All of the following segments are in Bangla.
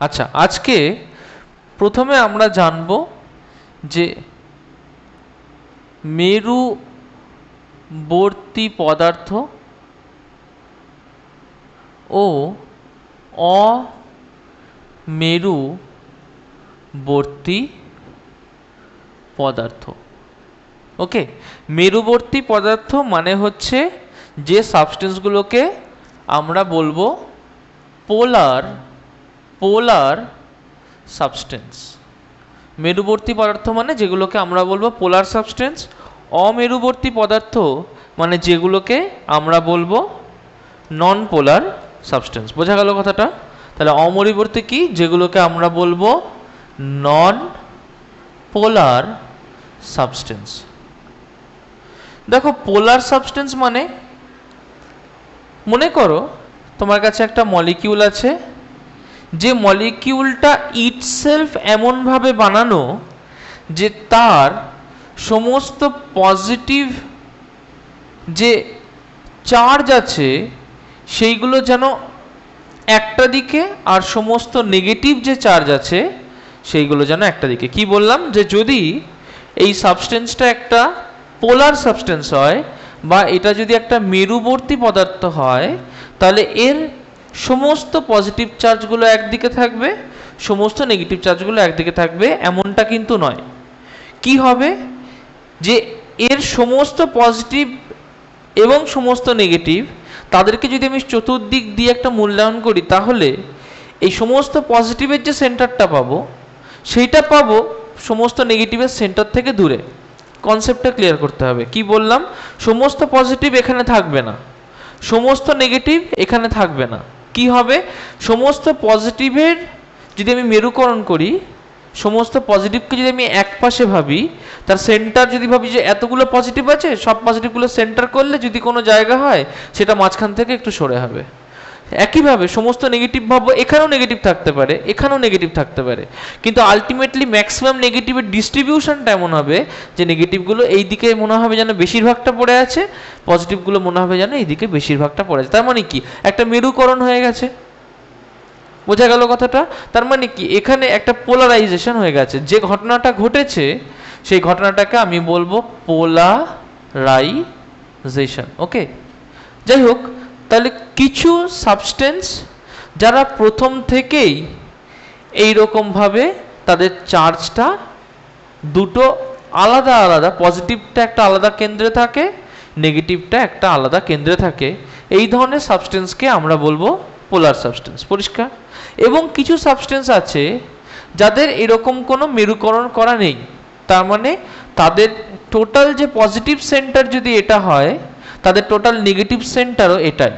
আচ্ছা, আজকে প্রথমে আমরা জানব যে মেরুবর্তী পদার্থ ও অমেরুবর্তী পদার্থ। ওকে, মেরুবর্তী পদার্থ মানে হচ্ছে যে সাবস্টেন্সগুলোকে আমরা বলবো পোলার সাবস্টেন্স। মেরুবর্তী পদার্থ মানে যেগুলোকে আমরা বলবো পোলার সাবস্টেন্স। অমেরুবর্তী পদার্থ মানে যেগুলোকে আমরা বলবো নন পোলার সাবস্টেন্স। বোঝা গেল কথাটা? তাহলে অমেরুবর্তী কি? যেগুলোকে আমরা বলবো নন পোলার সাবস্টেন্স। দেখো, পোলার সাবস্টেন্স মানে মনে করো তোমার কাছে একটা মলিকিউল আছে, যে মলিকিউলটা ইটসেলফ এমনভাবে বানানো যে তার সমস্ত পজিটিভ যে চার্জ আছে সেইগুলো যেন একটা দিকে, আর সমস্ত নেগেটিভ যে চার্জ আছে সেইগুলো যেন একটা দিকে। কি বললাম? যে যদি এই সাবস্টেন্সটা একটা পোলার সাবস্টেন্স হয় বা এটা যদি একটা মেরুবর্তী পদার্থ হয়, তাহলে এর সমস্ত পজিটিভ চার্জগুলো একদিকে থাকবে, সমস্ত নেগেটিভ চার্জগুলো একদিকে থাকবে এমনটা কিন্তু নয়। কি হবে? যে এর সমস্ত পজিটিভ এবং সমস্ত নেগেটিভ তাদেরকে যদি আমি চতুর্দিক দিয়ে একটা মূল্যায়ন করি, তাহলে এই সমস্ত পজিটিভের যে সেন্টারটা পাবো সেইটা পাবো সমস্ত নেগেটিভের সেন্টার থেকে দূরে। কনসেপ্টটা ক্লিয়ার করতে হবে। কি বললাম? সমস্ত পজিটিভ এখানে থাকবে না, সমস্ত নেগেটিভ এখানে থাকবে না। কি হবে? সমস্ত পজিটিভের যদি আমি মেরুকরণ করি, সমস্ত পজিটিভকে যদি আমি এক পাশে ভাবি, তার সেন্টার যদি ভাবি যে এতগুলো পজিটিভ আছে, সব পজিটিভগুলো সেন্টার করলে যদি কোনো জায়গা হয় সেটা মাঝখান থেকে একটু সরে হবে। একইভাবে সমস্ত নেগেটিভ ভাববো, এখানেও নেগেটিভ থাকতে পারে, এখানেও নেগেটিভ থাকতে পারে, কিন্তু আলটিমেটলি ম্যাক্সিমাম নেগেটিভের ডিস্ট্রিবিউশনটা এমন হবে যে নেগেটিভগুলো এই দিকে মনে হবে যেন বেশিরভাগটা পড়ে আছে, পজিটিভগুলো মনে হবে যেন এইদিকে বেশিরভাগটা পড়ে আছে। তার মানে কি? একটা মেরুকরণ হয়ে গেছে। বোঝা গেল কথাটা? তার মানে কি? এখানে একটা পোলারাইজেশন হয়ে গেছে। যে ঘটনাটা ঘটেছে সেই ঘটনাটাকে আমি বলবো পোলারাইজেশন। ওকে, যাই হোক, তাহলে কিছু সাবস্টেন্স যারা প্রথম থেকেই এইরকমভাবে তাদের চার্জটা দুটো আলাদা আলাদা, পজিটিভটা একটা আলাদা কেন্দ্রে থাকে, নেগেটিভটা একটা আলাদা কেন্দ্রে থাকে, এই ধরনের সাবস্টেন্সকে আমরা বলবো পোলার সাবস্টেন্স। পরিষ্কার? এবং কিছু সাবস্টেন্স আছে যাদের এরকম কোনো মেরুকরণ করা নেই, তার মানে তাদের টোটাল যে পজিটিভ সেন্টার যদি এটা হয়, তাদের টোটাল নেগেটিভ সেন্টারও এটাই।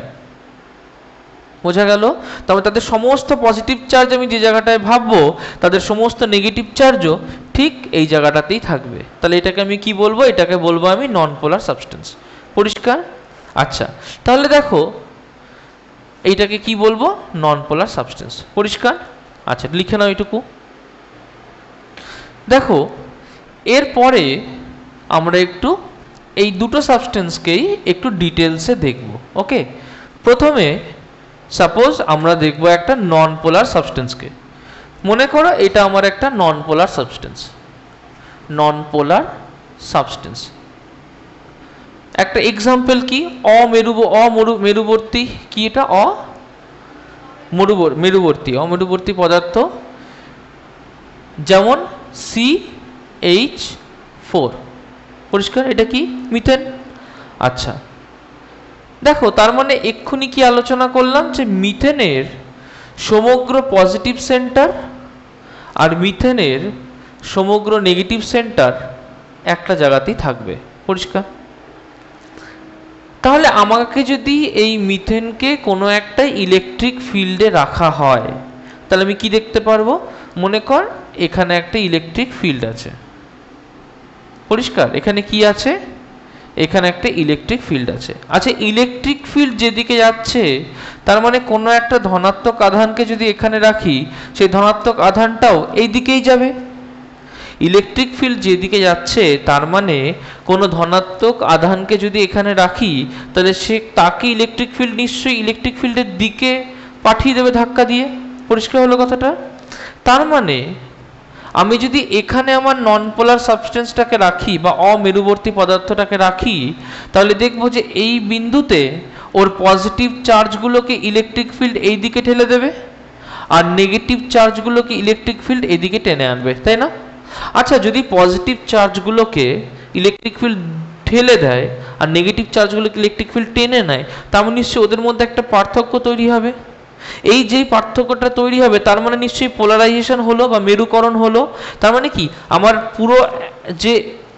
বোঝা গেল? তবে তাদের সমস্ত পজিটিভ চার্জ আমি যে জায়গাটায় ভাববো, তাদের সমস্ত নেগেটিভ চার্জও ঠিক এই জায়গাটাতেই থাকবে। তাহলে এটাকে আমি কি বলবো? এটাকে বলবো আমি নন পোলার সাবস্টেন্স। পরিষ্কার? আচ্ছা, তাহলে দেখো এইটাকে কি বলবো? নন পোলার সাবস্টেন্স। পরিষ্কার? আচ্ছা, লিখে নাও এটুকু। দেখো, এরপরে আমরা একটু এই দুটো সাবস্টেন্সকেই একটু ডিটেলসে দেখব। ওকে, প্রথমে সাপোজ আমরা দেখব একটা নন পোলার সাবস্টেন্সকে। মনে করো এটা আমার একটা নন পোলার সাবস্টেন্স। নন পোলার সাবস্টেন্স একটা এক্সাম্পল কি? মেরুবর্তী কি? এটা অমেরুবর্তী পদার্থ, যেমন CH4। পরিষ্কার? এটা কি? মিথেন। আচ্ছা, দেখো, তার মানে এক্ষুনি কি আলোচনা করলাম যে মিথেনের সমগ্র পজিটিভ সেন্টার আর মিথেনের সমগ্র নেগেটিভ সেন্টার একটা জায়গাতেই থাকবে। পরিষ্কার? তাহলে আমাকে যদি এই মিথেনকে কোনো একটা ইলেকট্রিক ফিল্ডে রাখা হয়, তাহলে আমি কি দেখতে পারবো? মনে কর এখানে একটা ইলেকট্রিক ফিল্ড আছে। পরিষ্কার? এখানে কি আছে? এখানে একটা ইলেকট্রিক ফিল্ড আছে। আচ্ছা, ইলেকট্রিক ফিল্ড যেদিকে যাচ্ছে, তার মানে কোনো একটা ধনাত্মক আধানকে যদি এখানে রাখি, সেই ধনাত্মক আধানটাও এই দিকেই যাবে। ইলেকট্রিক ফিল্ড যেদিকে যাচ্ছে, তার মানে কোনো ধনাত্মক আধানকে যদি এখানে রাখি, তাহলে তাকে ইলেকট্রিক ফিল্ড নিশ্চয়ই ইলেকট্রিক ফিল্ডের দিকে পাঠিয়ে দেবে ধাক্কা দিয়ে। পরিষ্কার হলো কথাটা? তার মানে আমি যদি এখানে আমার নন পোলার সাবস্টেন্সটাকে রাখি বা অমেরুবর্তী পদার্থটাকে রাখি, তাহলে দেখব যে এই বিন্দুতে ওর পজিটিভ চার্জগুলোকে ইলেকট্রিক ফিল্ড এই দিকে ঠেলে দেবে, আর নেগেটিভ চার্জগুলোকে ইলেকট্রিক ফিল্ড এদিকে টেনে আনবে, তাই না? আচ্ছা, যদি পজিটিভ চার্জগুলোকে ইলেকট্রিক ফিল্ড ঠেলে দেয় আর নেগেটিভ চার্জগুলোকে ইলেকট্রিক ফিল্ড টেনে নেয়, তার মানে নিশ্চয়ই ওদের মধ্যে একটা পার্থক্য তৈরি হবে। এই যেই পার্থক্যটা তৈরি হবে তার মানে নিশ্চয়ই পোলারাইজেশন হলো বা মেরুকরণ হলো। তার মানে কি, আমার পুরো যে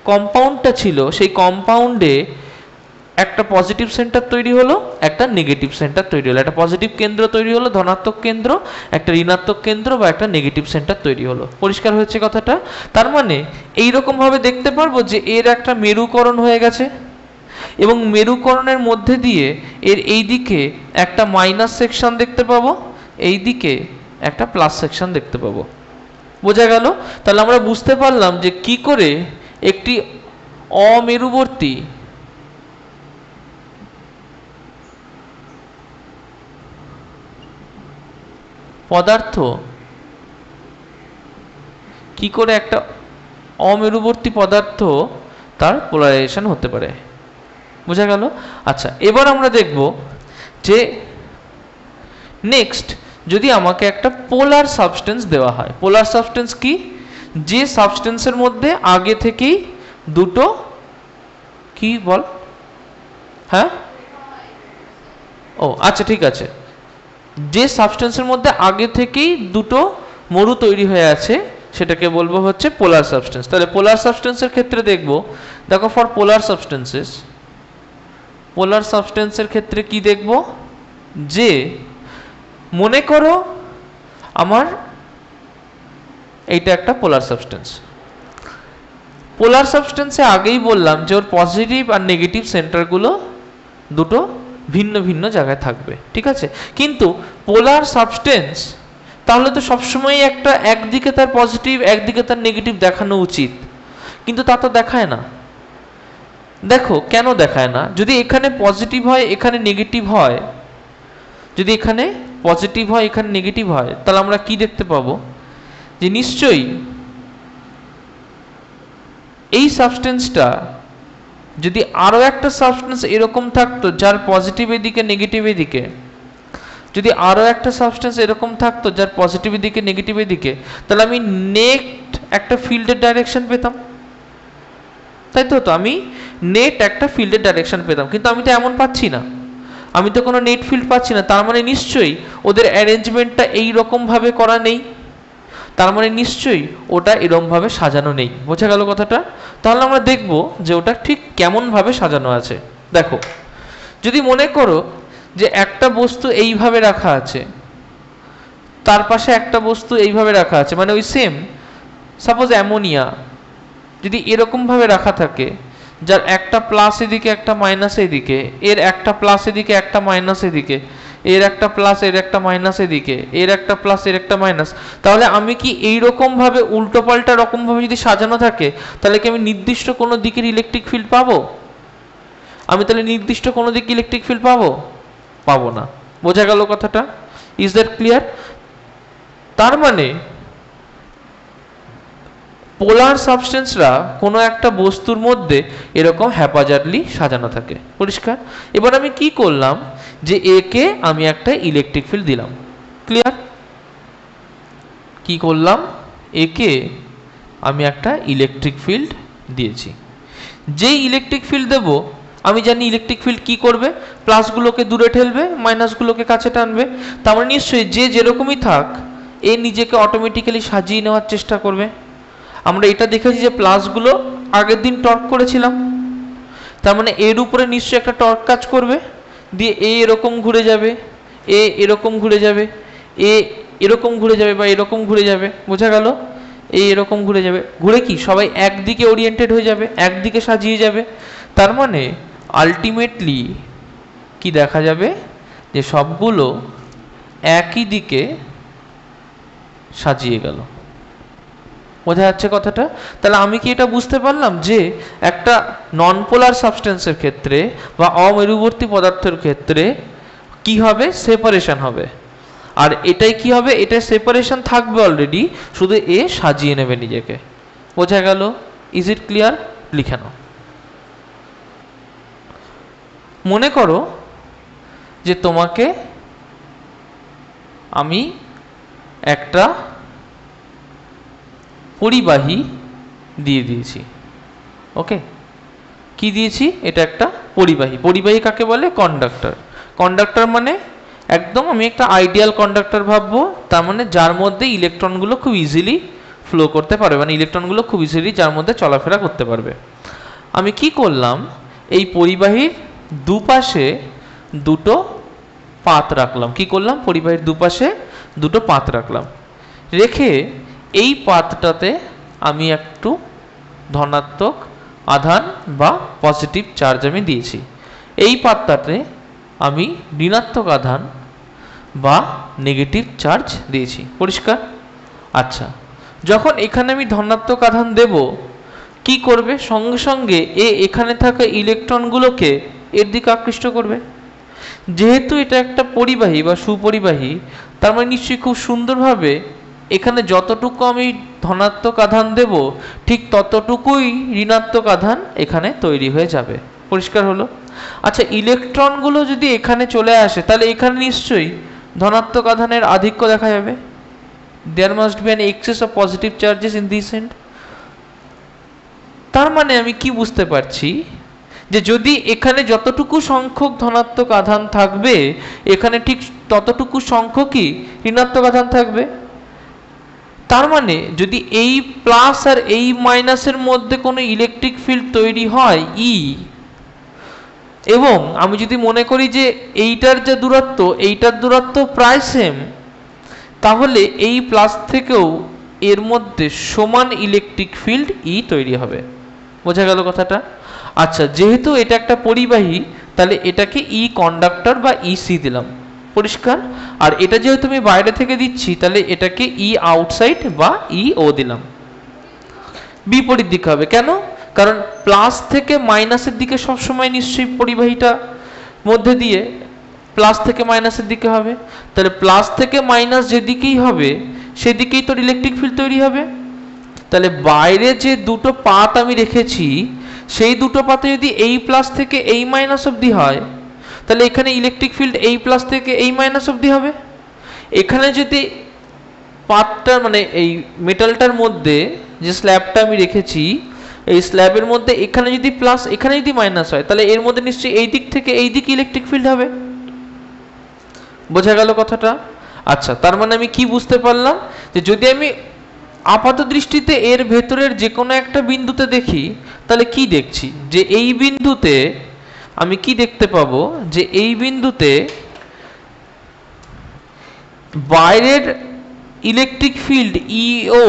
কম্পাউন্ডটা ছিল সেই কম্পাউন্ডে একটা পজিটিভ সেন্টার তৈরি হলো, একটা নেগেটিভ সেন্টার তৈরি হলো, একটা পজিটিভ কেন্দ্র তৈরি হলো, ধনাত্মক কেন্দ্র, একটা ঋণাত্মক কেন্দ্র বা একটা নেগেটিভ সেন্টার তৈরি হলো। পরিষ্কার হয়েছে কথাটা? তার মানে এইরকম ভাবে দেখতে পারবো যে এর একটা মেরুকরণ হয়ে গেছে, এবং মেরুকরণের মধ্যে দিয়ে এর এই দিকে একটা মাইনাস সেকশন দেখতে পাবো, এই দিকে একটা প্লাস সেকশন দেখতে পাবো। বোঝা গেল? তাহলে আমরা বুঝতে পারলাম যে কি করে একটি অমেরুবর্তী পদার্থ কি করে একটা অমেরুবর্তী পদার্থ তার পোলারাইজেশন হতে পারে। বোঝা গেল? আচ্ছা, এবার আমরা দেখব যে নেক্সট যদি আমাকে একটা পোলার সাবস্টেন্স দেওয়া হয়। পোলার সাবস্টেন্স কি? যে সাবস্টেন্সের মধ্যে আগে থেকেই দুটো কি বল, হ্যাঁ, ও আচ্ছা ঠিক আছে, যে সাবস্টেন্সের মধ্যে আগে থেকেই দুটো মরু তৈরি হয়ে আছে সেটাকে বলবো হচ্ছে পোলার সাবস্টেন্স। তাহলে পোলার সাবস্টেন্সের ক্ষেত্রে দেখবো, দেখো ফর পোলার সাবস্টেন্সের ক্ষেত্রে কি দেখব, যে মনে করো আমার এইটা একটা পোলার সাবস্টেন্স। পোলার সাবস্টেন্সে আগেই বললাম যে ওর পজিটিভ আর নেগেটিভ সেন্টারগুলো দুটো ভিন্ন ভিন্ন জায়গায় থাকবে, ঠিক আছে? কিন্তু পোলার সাবস্টেন্স তাহলে তো সবসময় একটা একদিকে তার পজিটিভ একদিকে তার নেগেটিভ দেখানো উচিত, কিন্তু তা তো দেখায় না। দেখো কেন দেখায় না? যদি এখানে পজিটিভ হয় এখানে নেগেটিভ হয়, যদি এখানে পজিটিভ হয় এখানে নেগেটিভ হয়, তাহলে আমরা কি দেখতে পাবো, যে নিশ্চয়ই এই সাবস্টেন্সটা যদি আরো একটা সাবস্টেন্স এরকম থাকতো যার পজিটিভ এদিকে নেগেটিভ এদিকে, যদি আরো একটা সাবস্টেন্স এরকম থাকতো যার পজিটিভ এদিকে নেগেটিভ এদিকে, তাহলে আমি নেট একটা ফিল্ডের ডাইরেকশন পেতাম, তাই তো? আমি নেট একটা ফিল্ডের ডাইরেকশন পেতাম, কিন্তু আমি তো এমন পাচ্ছি না, আমি তো কোনো নেট ফিল্ড পাচ্ছি না। তার মানে নিশ্চয়ই ওদের অ্যারেঞ্জমেন্টটা এইরকম ভাবে করা নেই, তার মানে নিশ্চয়ই ওটা এরকম ভাবে সাজানো নেই। বোঝা গেল কথাটা? তাহলে আমরা দেখব যে ওটা ঠিক কেমন ভাবে সাজানো আছে। দেখো, যদি মনে করো যে একটা বস্তু এইভাবে রাখা আছে, তার পাশে একটা বস্তু এইভাবে রাখা আছে, মানে ওই সেম সাপোজ অ্যামোনিয়া যদি এরকম ভাবে রাখা থাকে, যার একটা প্লাস এদিকে একটা মাইনাস এদিকে, এর একটা প্লাস এদিকে একটা মাইনাস এদিকে, এর একটা প্লাস এর একটা মাইনাস এদিকে, এর একটা প্লাস এর একটা মাইনাস, তাহলে আমি কি এইরকম ভাবে উল্টো পাল্টা রকম ভাবে যদি সাজানো থাকে, তাহলে কি আমি নির্দিষ্ট কোনো দিকের ইলেকট্রিক ফিল্ড পাবো? আমি তাহলে নির্দিষ্ট কোনো দিকে ইলেকট্রিক ফিল্ড পাবো? পাবো না। বোঝা গেল কথাটা? Is that clear? তার মানে পোলার সাবস্টেন্সরা কোনো একটা বস্তুর মধ্যে এরকম হ্যাপাজার্ডলি সাজানো থাকে। পরিষ্কার? এবার আমি কি করলাম, যে একে আমি একটা ইলেকট্রিক ফিল্ড দিলাম। ক্লিয়ার? কি করলাম, একে আমি একটা ইলেকট্রিক ফিল্ড দিয়েছি। যেই ইলেকট্রিক ফিল্ড দেব, আমি জানি ইলেকট্রিক ফিল্ড কি করবে, প্লাসগুলোকে দূরে ঠেলবে, মাইনাসগুলোকে কাছে টানবে। তার মানে নিশ্চয়ই যে যেরকমই থাক, এ নিজেকে অটোমেটিক্যালি সাজিয়ে নেওয়ার চেষ্টা করবে। আমরা এটা দেখেছি যে প্লাসগুলো আগের দিন টর্ক করেছিলাম, তার মানে এর উপরে নিশ্চয়ই একটা টর্ক কাজ করবে, দিয়ে এ এরকম ঘুরে যাবে, এ এরকম ঘুরে যাবে, এ এরকম ঘুরে যাবে বা এরকম ঘুরে যাবে। বোঝা গেল? এই এরকম ঘুরে যাবে, ঘুরে কি সবাই একদিকে ওরিয়েন্টেড হয়ে যাবে, একদিকে সাজিয়ে যাবে। তার মানে আলটিমেটলি কি দেখা যাবে, যে সবগুলো একই দিকে সাজিয়ে গেল। বোঝা যাচ্ছে কথাটা? তাহলে আমি কি এটা বুঝতে পারলাম যে একটা নন পোলার সাবস্টেন্সের ক্ষেত্রে বা অমেরুবর্তী পদার্থের ক্ষেত্রে কি হবে, সেপারেশন হবে। আর এটাই কি হবে, এটা সেপারেশন থাকবে অলরেডি, শুধু এ সাজিয়ে নেবে নিজেকে। বোঝা গেল? Is it clear? লিখে নাও। মনে করো যে তোমাকে আমি একটা পরিবাহী দিয়ে দিয়েছি। ওকে, কি দিয়েছি? এটা একটা পরিবাহী। পরিবাহী কাকে বলে? কন্ডাক্টর। কন্ডাক্টর মানে একদম আমি একটা আইডিয়াল কন্ডাক্টর ভাববো, তার মানে যার মধ্যে ইলেকট্রনগুলো খুব ইজিলি ফ্লো করতে পারবে, মানে ইলেকট্রনগুলো খুব ইজিলি যার মধ্যে চলাফেরা করতে পারবে। আমি কি করলাম, এই পরিবাহীর দুপাশে দুটো পাত রাখলাম। কি করলাম? পরিবাহীর দুপাশে দুটো পাত রাখলাম, রেখে এই পাতটাতে আমি একটু ধনাত্মক আধান বা পজিটিভ চার্জ আমি দিয়েছি, এই পাতটাতে আমি ঋণাত্মক আধান বা নেগেটিভ চার্জ দিয়েছি। পরিষ্কার? আচ্ছা, যখন এখানে আমি ধনাত্মক আধান দেব, কি করবে? সঙ্গে সঙ্গে এখানে থাকা ইলেকট্রনগুলোকে এর দিকে আকৃষ্ট করবে। যেহেতু এটা একটা পরিবাহী বা সুপরিবাহী, তার মানে নিশ্চয়ই খুব সুন্দরভাবে এখানে যতটুকু আমি ধনাত্মক আধান দেব, ঠিক ততটুকুই ঋণাত্মক আধান এখানে তৈরি হয়ে যাবে। পরিষ্কার হলো? আচ্ছা, ইলেকট্রনগুলো যদি এখানে চলে আসে, তাহলে এখানে নিশ্চয়ই ধনাত্মক আধানের আধিক্য দেখা যাবে। There must be an excess of positive charges in this end. তার মানে আমি কি বুঝতে পারছি, যে যদি এখানে যতটুকু সংখ্যক ধনাত্মক আধান থাকবে, এখানে ঠিক ততটুকু সংখ্যকই ঋণাত্মক আধান থাকবে। তার মানে যদি এই প্লাস আর এই মাইনাসের মধ্যে কোনো ইলেকট্রিক ফিল্ড তৈরি হয় ই, এবং আমি যদি মনে করি যে এইটার যে দূরত্ব, এইটার দূরত্ব প্রায় সেম, তাহলে এই প্লাস থেকেও এর মধ্যে সমান ইলেকট্রিক ফিল্ড ই তৈরি হবে। বোঝা গেল কথাটা? আচ্ছা, যেহেতু এটা একটা পরিবাহী, তাহলে এটাকে ই কন্ডাক্টর বা ইসি দিলাম। পরিষ্কার? আর এটা যেহেতু আমি বাইরে থেকে দিচ্ছি, তাহলে এটাকে ই আউটসাইড বা ই ও দিলাম। বিপরীত দিকে হবে কেন? কারণ প্লাস থেকে মাইনাসের দিকে সবসময় নিশ্চয়ই পরিবাহীটা মধ্যে দিয়ে প্লাস থেকে মাইনাসের দিকে হবে, তাহলে প্লাস থেকে মাইনাস যেদিকেই হবে সেদিকেই তোর ইলেকট্রিক ফিল্ড তৈরি হবে। তাহলে বাইরে যে দুটো পাত আমি রেখেছি, সেই দুটো পাতে যদি এই প্লাস থেকে এই মাইনাস অবধি হয়, তাহলে এখানে ইলেকট্রিক ফিল্ড এই প্লাস থেকে এই মাইনাস অবধি হবে। এখানে যদি পাতটা মানে এই মেটালটার মধ্যে যে স্ল্যাবটা আমি রেখেছি, এই স্ল্যাবের মধ্যে এখানে যদি প্লাস এখানে যদি মাইনাস হয়, তাহলে এর মধ্যে নিশ্চয়ই এই দিক থেকে এই দিকে ইলেকট্রিক ফিল্ড হবে। বোঝা গেল কথাটা? আচ্ছা, তার মানে আমি কি বুঝতে পারলাম, যে যদি আমি আপাত দৃষ্টিতে এর ভেতরের যে কোনো একটা বিন্দুতে দেখি, তাহলে কি দেখছি, যে এই বিন্দুতে আমি কি দেখতে পাবো, যে এই বিন্দুতে বাইরের ইলেকট্রিক ফিল্ড ইও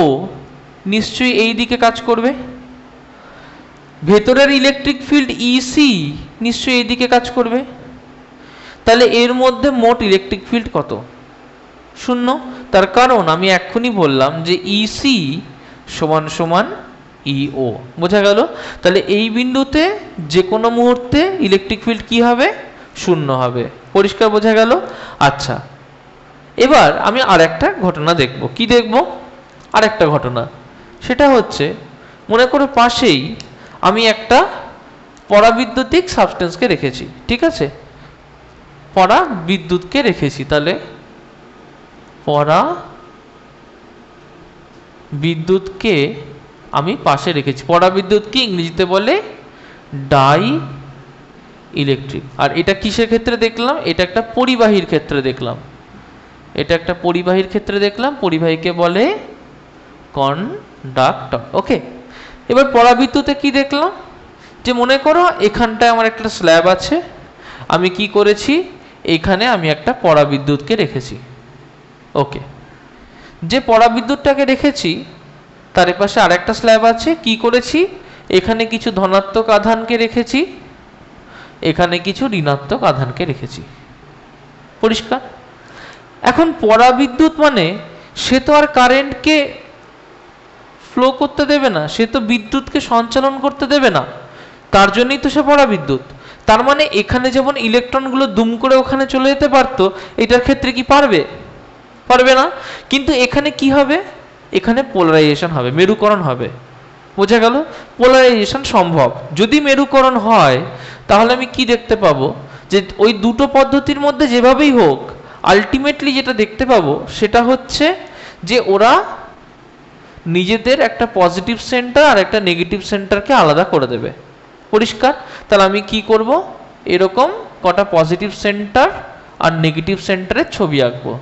নিশ্চয়ই এই দিকে কাজ করবে, ভেতরের ইলেকট্রিক ফিল্ড ইসি নিশ্চয়ই এই দিকে কাজ করবে। তাহলে এর মধ্যে মোট ইলেকট্রিক ফিল্ড কত? 0। তার কারণ আমি এক্ষুনি বললাম যে ইসি সমান সমান ইও। বোঝা গেল? তাহলে এই বিন্দুতে যে কোনো মুহূর্তে ইলেকট্রিক ফিল্ড কি হবে? 0 হবে। পরিষ্কার? বোঝা গেল? আচ্ছা, এবার আমি আরেকটা ঘটনা দেখব। কি দেখব? আরেকটা ঘটনা, সেটা হচ্ছে মনে করো পাশেই আমি একটা পরাবিদ্যুতিক সাবস্টেন্সকে রেখেছি। ঠিক আছে, পরাবিদ্যুৎকে রেখেছি। তাহলে পরাবিদ্যুৎকে আমি পাশে রেখেছি। পরাবিদ্যুৎকে ইংরেজিতে বলে ডাই ইলেকট্রিক। আর এটা কিসের ক্ষেত্রে দেখলাম? এটা একটা পরিবাহীর ক্ষেত্রে দেখলাম। এটা একটা পরিবাহীর ক্ষেত্রে দেখলাম। পরিবাহীকে বলে কন্ডাক্টর। ওকে, এবার পরাবিদ্যুতে কি দেখলাম, যে মনে করো এখানটায় আমার একটা স্ল্যাব আছে, আমি কি করেছি, এখানে আমি একটা পরাবিদ্যুৎকে রেখেছি। ওকে, যে পরাবিদ্যুৎটাকে রেখেছি তার পাশে আরেকটা স্ল্যাব আছে, কি করেছি, এখানে কিছু ধনাত্মক আধানকে রেখেছি, এখানে কিছু ঋণাত্মক আধানকে রেখেছি। পরিষ্কার? এখন পরাবিদ্যুৎ মানে সে তো আর কারেন্টকে ফ্লো করতে দেবে না, সে তো বিদ্যুৎকে সঞ্চালন করতে দেবে না, তার জন্যই তো সে পরাবিদ্যুৎ। তার মানে এখানে যেমন ইলেকট্রনগুলো দুম করে ওখানে চলে যেতে পারতো, এটার ক্ষেত্রে কি পারবে? পারবে না। কিন্তু এখানে কি হবে, এখানে পোলারাইজেশন হবে, মেরুকরণ হবে। বোঝা গেল? পোলারাইজেশন সম্ভব। যদি মেরুকরণ হয় তাহলে আমি কি দেখতে পাবো, যে ওই দুটো পদ্ধতির মধ্যে যেভাবেই হোক আলটিমেটলি যেটা দেখতে পাবো সেটা হচ্ছে যে ওরা নিজেদের একটা পজিটিভ সেন্টার আর একটা নেগেটিভ সেন্টারকে আলাদা করে দেবে। পরিষ্কার? তাহলে আমি কি করব, এরকম কটা পজিটিভ সেন্টার আর নেগেটিভ সেন্টারের ছবি আঁকবো,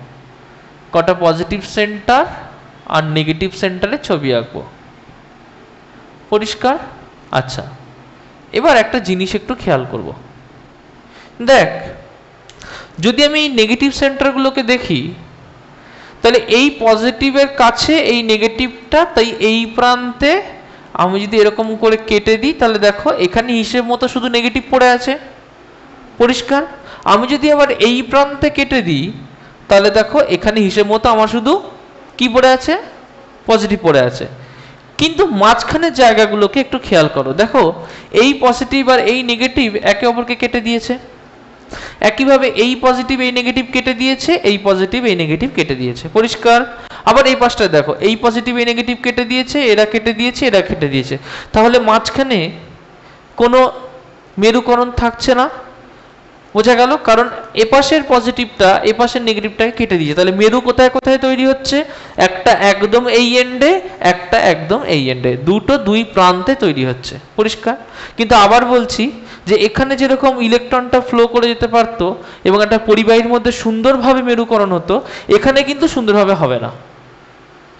কটা পজিটিভ সেন্টার আর নেগেটিভ সেন্টারের ছবি আঁকবো। পরিষ্কার? আচ্ছা, এবার একটা জিনিস একটু খেয়াল করব। দেখ, যদি আমি নেগেটিভ সেন্টারগুলোকে দেখি তাহলে এই পজিটিভের কাছে এই নেগেটিভটা, তাই এই প্রান্তে আমি যদি এরকম করে কেটে দিই তাহলে দেখো এখানে হিসেব মতো শুধু নেগেটিভ পড়ে আছে। পরিষ্কার? আমি যদি আবার এই প্রান্তে কেটে দিই তাহলে দেখো এখানে হিসেব মতো আমার শুধু কি পড়ে আছে, পজিটিভ পড়ে আছে। কিন্তু মাঝখানের জায়গাগুলোকে একটু খেয়াল করো, দেখো এই পজিটিভ আর এই নেগেটিভ একে অপরকে কেটে দিয়েছে। একইভাবে এই পজিটিভ এই নেগেটিভ কেটে দিয়েছে, এই পজিটিভ এই নেগেটিভ কেটে দিয়েছে। পরিষ্কার? আবার এই পাশটায় দেখো এই পজিটিভ এই নেগেটিভ কেটে দিয়েছে, এরা কেটে দিয়েছে, এরা কেটে দিয়েছে। তাহলে মাঝখানে কোনো মেরুকরণ থাকছে না। বোঝা গেল? কারণ এপাশের পজিটিভটা এপাশের নেগেটিভটাকে কেটে দিয়েছে। তাহলে মেরু কোথায় কোথায় তৈরি হচ্ছে, একটা একদম এই এন্ডে, একটা একদম এই এন্ডে, দুটো দুই প্রান্তে তৈরি হচ্ছে। পরিষ্কার? কিন্তু আবার বলছি যে এখানে যেরকম ইলেকট্রনটা ফ্লো করে যেতে পারতো এবং একটা পরিবাহীর মধ্যে সুন্দরভাবে মেরুকরণ হতো, এখানে কিন্তু সুন্দরভাবে হবে না,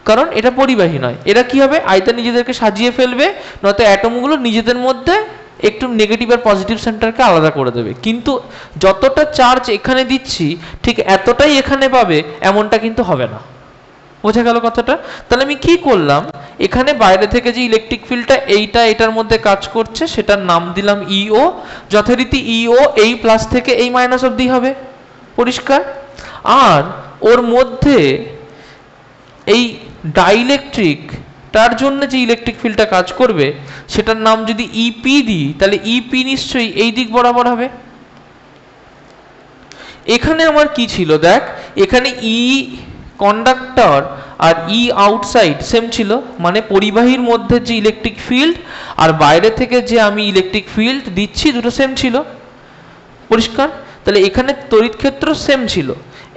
কারণ এটা পরিবাহী নয়। এরা কি হবে, আয়তা নিজেদেরকে সাজিয়ে ফেলবে, নয়তো অ্যাটমগুলো নিজেদের মধ্যে একটু নেগেটিভ আর পজিটিভ সেন্টারকে আলাদা করে দেবে। কিন্তু যতটা চার্জ এখানে দিচ্ছি ঠিক এতটাই এখানে পাবে এমনটা কিন্তু হবে না। বোঝা গেল কথাটা? তাহলে আমি কি করলাম, এখানে বাইরে থেকে যে ইলেকট্রিক ফিল্ডটা এইটা এটার মধ্যে কাজ করছে সেটার নাম দিলাম ইও। যথারীতি ইও এই প্লাস থেকে এই মাইনাস অবধি হবে। পরিষ্কার? আর ওর মধ্যে এই ডাইইলেকট্রিক তার জন্য যে ইলেকট্রিক ফিল্ডটা কাজ করবে সেটার নাম যদি ইপি দিই তাহলে ইপি নিশ্চয়ই এই দিক বরাবর হবে। এখানে আমার কি ছিল, দেখ এখানে ই কন্ডাক্টর আর ই আউটসাইড সেম ছিল, মানে পরিবাহীর মধ্যে যে ইলেকট্রিক ফিল্ড আর বাইরে থেকে যে আমি ইলেকট্রিক ফিল্ড দিচ্ছি দুটো সেম ছিল। পরিষ্কার? তাহলে এখানে তড়িৎ ক্ষেত্র সেম ছিল।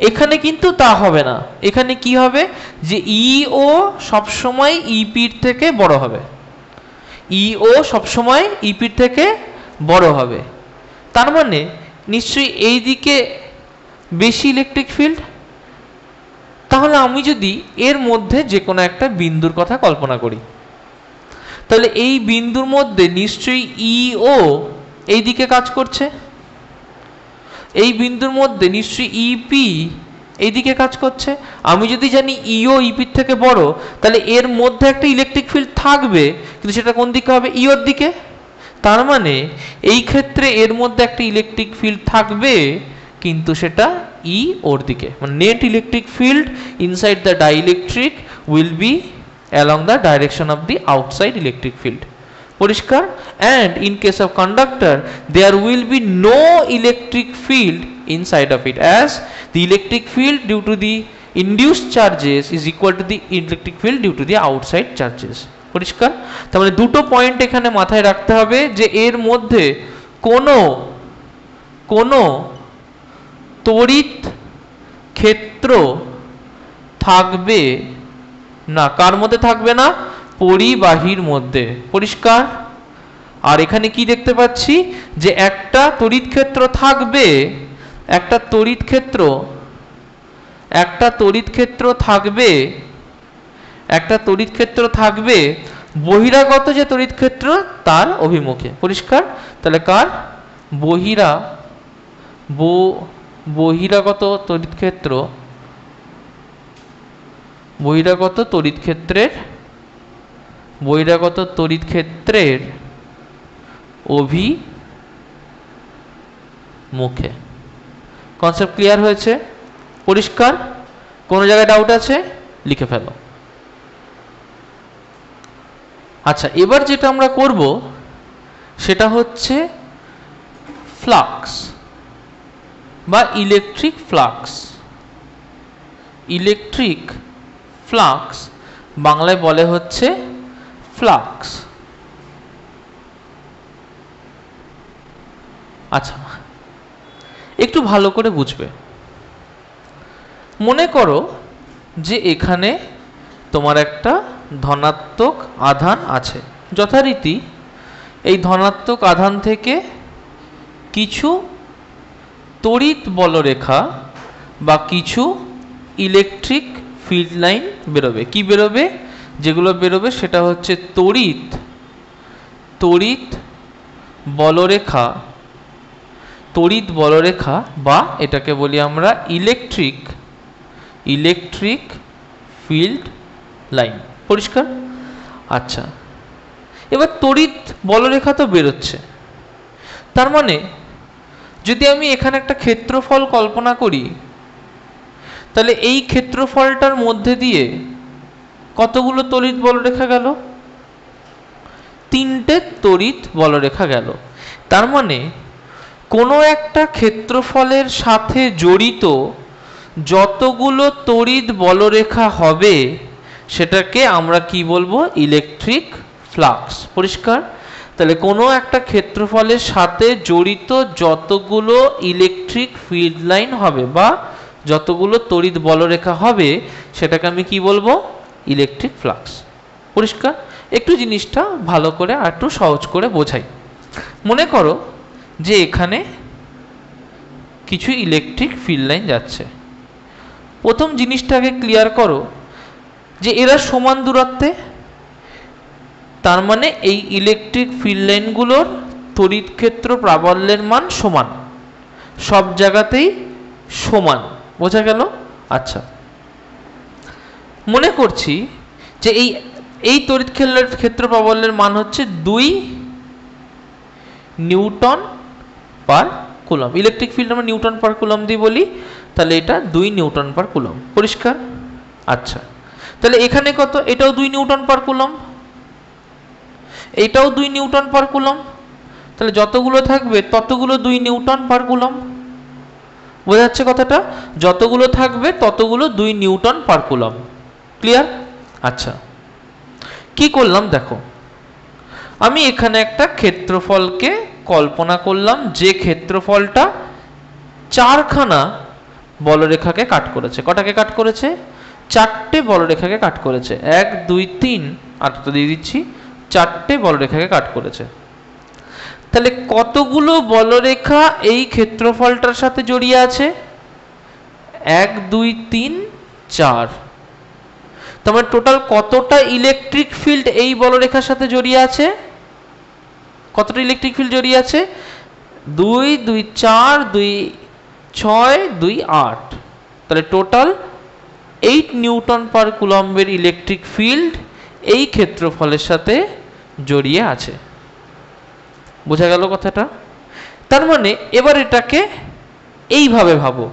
এখানে কিন্তু তা হবে না। এখানে কি হবে, যে ইও সবসময় ইপির থেকে বড় হবে, ইও সবসময় ইপির থেকে বড় হবে। তার মানে নিশ্চয়ই এই দিকে বেশি ইলেকট্রিক ফিল্ড। তাহলে আমি যদি এর মধ্যে যে কোনো একটা বিন্দুর কথা কল্পনা করি তাহলে এই বিন্দুর মধ্যে নিশ্চয়ই ইও এই দিকে কাজ করছে, এই বিন্দুর মধ্যে নিশ্চয়ই ইপি এইদিকে কাজ করছে। আমি যদি জানি ইও ইপির থেকে বড় তাহলে এর মধ্যে একটা ইলেকট্রিক ফিল্ড থাকবে, কিন্তু সেটা কোন দিকে হবে, ইওর দিকে। তার মানে এই ক্ষেত্রে এর মধ্যে একটা ইলেকট্রিক ফিল্ড থাকবে কিন্তু সেটা ই ওর দিকে, মানে net electric field inside the dielectric will be along the direction of the outside electric field. পরিষ্কার? and in case of conductor there will be no electric field inside of it, as the electric field due to the induced charges is equal to the electric field due to the outside charges. পরিষ্কার? তার মানে দুটো পয়েন্ট এখানে মাথায় রাখতে হবে যে এর মধ্যে কোনো তড়িৎ ক্ষেত্র থাকবে না। কার মধ্যে থাকবে না? পরিবাহীর মধ্যে। পরিষ্কার? আর এখানে কি দেখতে পাচ্ছি, যে একটা তড়িৎ ক্ষেত্র থাকবে, একটা তড়িৎ ক্ষেত্র থাকবে বহিরাগত যে তড়িৎ ক্ষেত্র তার অভিমুখে। পরিষ্কার? তাহলে কার? বহিরাগত তড়িৎ ক্ষেত্রের অভিমুখে। কনসেপ্ট ক্লিয়ার হয়েছে? পরিষ্কার? কোনো জায়গায় ডাউট আছে লিখে ফেলো। আচ্ছা, এবার যেটা আমরা করব সেটা হচ্ছে ফ্লাক্স বা ইলেকট্রিক ফ্লাক্স। ইলেকট্রিক ফ্লাক্স বাংলায় বলে হচ্ছে ফ্লাক্স। আচ্ছা, একটু ভালো করে বুঝবে। মনে করো যে এখানে তোমার একটা ধনাত্মক আধান আছে, যথারীতি এই ধনাত্মক আধান থেকে কিছু তড়িৎ বলরেখা বা কিছু ইলেকট্রিক ফিল্ড লাইন বেরোবে। কি বেরোবে? যেগুলো বেরোবে সেটা হচ্ছে তড়িৎ বলরেখা বা এটাকে বলি আমরা ইলেকট্রিক ফিল্ড লাইন। পরিষ্কার? আচ্ছা, এবার তড়িৎ বলরেখা তো বেরোচ্ছে, তার মানে যদি আমি এখানে একটা ক্ষেত্রফল কল্পনা করি, তাহলে এই ক্ষেত্রফলটার মধ্যে দিয়ে কতগুলো তড়িৎ বলরেখা গেল? 3টে তড়িৎ বলরেখা গেল। তার মানে কোনো একটা ক্ষেত্রফলের সাথে জড়িত যতগুলো তড়িৎ বলরেখা হবে সেটাকে আমরা কি বলবো? Electric flux. পরিষ্কার? তাহলে কোনো একটা ক্ষেত্রফলের সাথে জড়িত যতগুলো ইলেকট্রিক ফিল্ড লাইন হবে বা যতগুলো তড়িৎ বলরেখা হবে সেটাকে আমি কি বলবো? Electric flux. পরিষ্কার? একটু জিনিসটা ভালো করে আর একটু সহজ করে বোঝাই। মনে করো যে এখানে কিছু ইলেকট্রিক ফিল্ড লাইন যাচ্ছে। প্রথম জিনিসটাকে ক্লিয়ার করো যে এরা সমান দূরত্বে, তার মানে এই ইলেকট্রিক ফিল্ড লাইনগুলোর তড়িৎ ক্ষেত্র প্রাবল্যের মান সমান, সব জায়গাতেই সমান। বোঝা গেল? আচ্ছা, মনে করছি যে এই তড়িৎ ক্ষেত্র প্রাবল্যের মান হচ্ছে 2 newton per coulomb. Electric field আমরা নিউটন পার কুলম দিয়ে বলি, তাহলে এটা 2 নিউটন পার কুলম। পরিষ্কার? আচ্ছা, তাহলে এখানে কত? এটাও 2 নিউটন পার কুলম, এটাও 2 নিউটন পার কুলম। তাহলে যতগুলো থাকবে ততগুলো 2 নিউটন পার কুলম। বোঝা যাচ্ছে কথাটা? যতগুলো থাকবে ততগুলো 2 নিউটন পার কুলম। ক্লিয়ার? আচ্ছা, কি করলাম দেখো, আমি এখানে একটা ক্ষেত্রফলকে কল্পনা করলাম যে ক্ষেত্রফলটা 4খানা বলরেখাকে কাট করেছে। কটাকে কাট করেছে? 4টে বলরেখাকে কাট করেছে। 1 2 3 আর তো দিয়ে দিচ্ছি 4টে বলরেখাকে কাট করেছে। তাহলে কতগুলো বলরেখা এই ক্ষেত্রফলটার সাথে জড়িয়ে আছে? 1 2 3 4। তোমার টোটাল কতটা ইলেকট্রিক ফিল্ড এই বলরেখার সাথে জড়িয়ে আছে? কতটা ইলেকট্রিক ফিল্ড জড়িয়ে আছে? 2 2 4 2 6 2 8। তাহলে টোটাল 8 নিউটন পার কুলম্বের ইলেকট্রিক ফিল্ড এই ক্ষেত্রফলের সাথে জড়িয়ে আছে। বোঝা গেল কথাটা? তার মানে এবার এটাকে এইভাবে ভাবো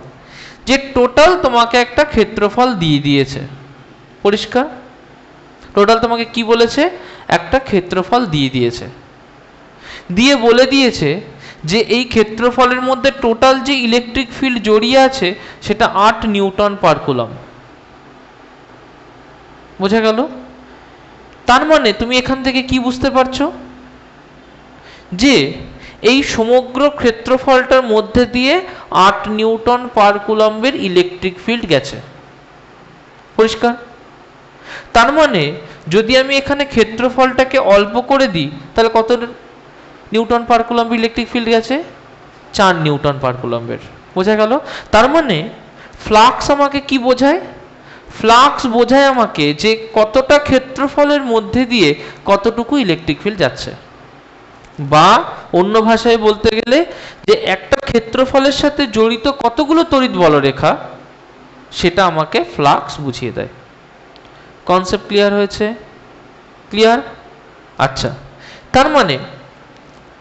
যে টোটাল তোমাকে একটা ক্ষেত্রফল দিয়ে দিয়েছে। পরিষ্কার? টোটাল তোমাকে কি বলেছে? একটা ক্ষেত্রফল দিয়ে দিয়েছে, দিয়ে বলে দিয়েছে যে এই ক্ষেত্রফলের মধ্যে টোটাল যে ইলেকট্রিক ফিল্ড জড়িয়ে আছে সেটা 8 নিউটন পার কুলম। বোঝা গেল? তার মানে তুমি এখান থেকে কি বুঝতে পারছো? যে এই সমগ্র ক্ষেত্রফলটার মধ্যে দিয়ে 8 নিউটন পার কুলম্বের ইলেকট্রিক ফিল্ড গেছে। পরিষ্কার? তার মানে যদি আমি এখানে ক্ষেত্রফলটাকে অল্প করে দিই তাহলে কত Newton per coulomb electric field গেছে? 4 নিউটন পার কুলম্বের। বোঝা গেল? তার মানে ফ্লাক্স আমাকে কি বোঝায়? ফ্লাক্স বোঝায় আমাকে যে কতটা ক্ষেত্রফলের মধ্যে দিয়ে কতটুকু ইলেকট্রিক ফিল্ড যাচ্ছে, বা অন্য ভাষায় বলতে গেলে যে একটা ক্ষেত্রফলের সাথে জড়িত কতগুলো তড়িৎ বলরেখা সেটা আমাকে ফ্লাক্স বুঝিয়ে দেয়। কনসেপ্ট ক্লিয়ার হয়েছে? ক্লিয়ার? আচ্ছা, তার মানে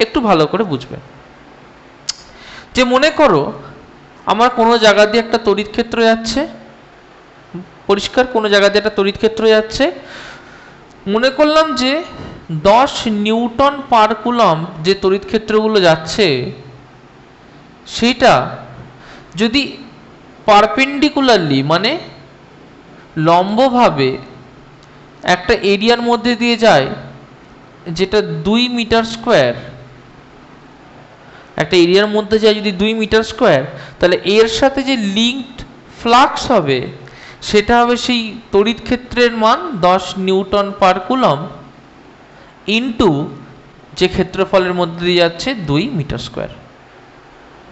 একটু ভালো করে বুঝবে যে মনে করো আমার কোনো জায়গা দিয়ে একটা তড়িৎ ক্ষেত্র যাচ্ছে। পরিষ্কার? কোনো জায়গা দিয়ে একটা তড়িৎ ক্ষেত্র যাচ্ছে, মনে করলাম যে 10 নিউটন পার কুলম যে তড়িৎ ক্ষেত্রগুলো যাচ্ছে সেটা যদি পারপেন্ডিকুলারলি মানে লম্বভাবে একটা এরিয়ার মধ্যে দিয়ে যায় যেটা 2 মিটার স্কোয়ার, একটা এরিয়ার মধ্যে যায় যদি 2 মিটার স্কোয়ার, তাহলে এর সাথে যে লিঙ্কড ফ্লাক্স হবে সেটা হবে সেই তড়িৎ ক্ষেত্রের মান 10 নিউটন পার কুলম ইন্টু যে ক্ষেত্রফলের মধ্যে দিয়ে যাচ্ছে 2 মিটার স্কোয়ার।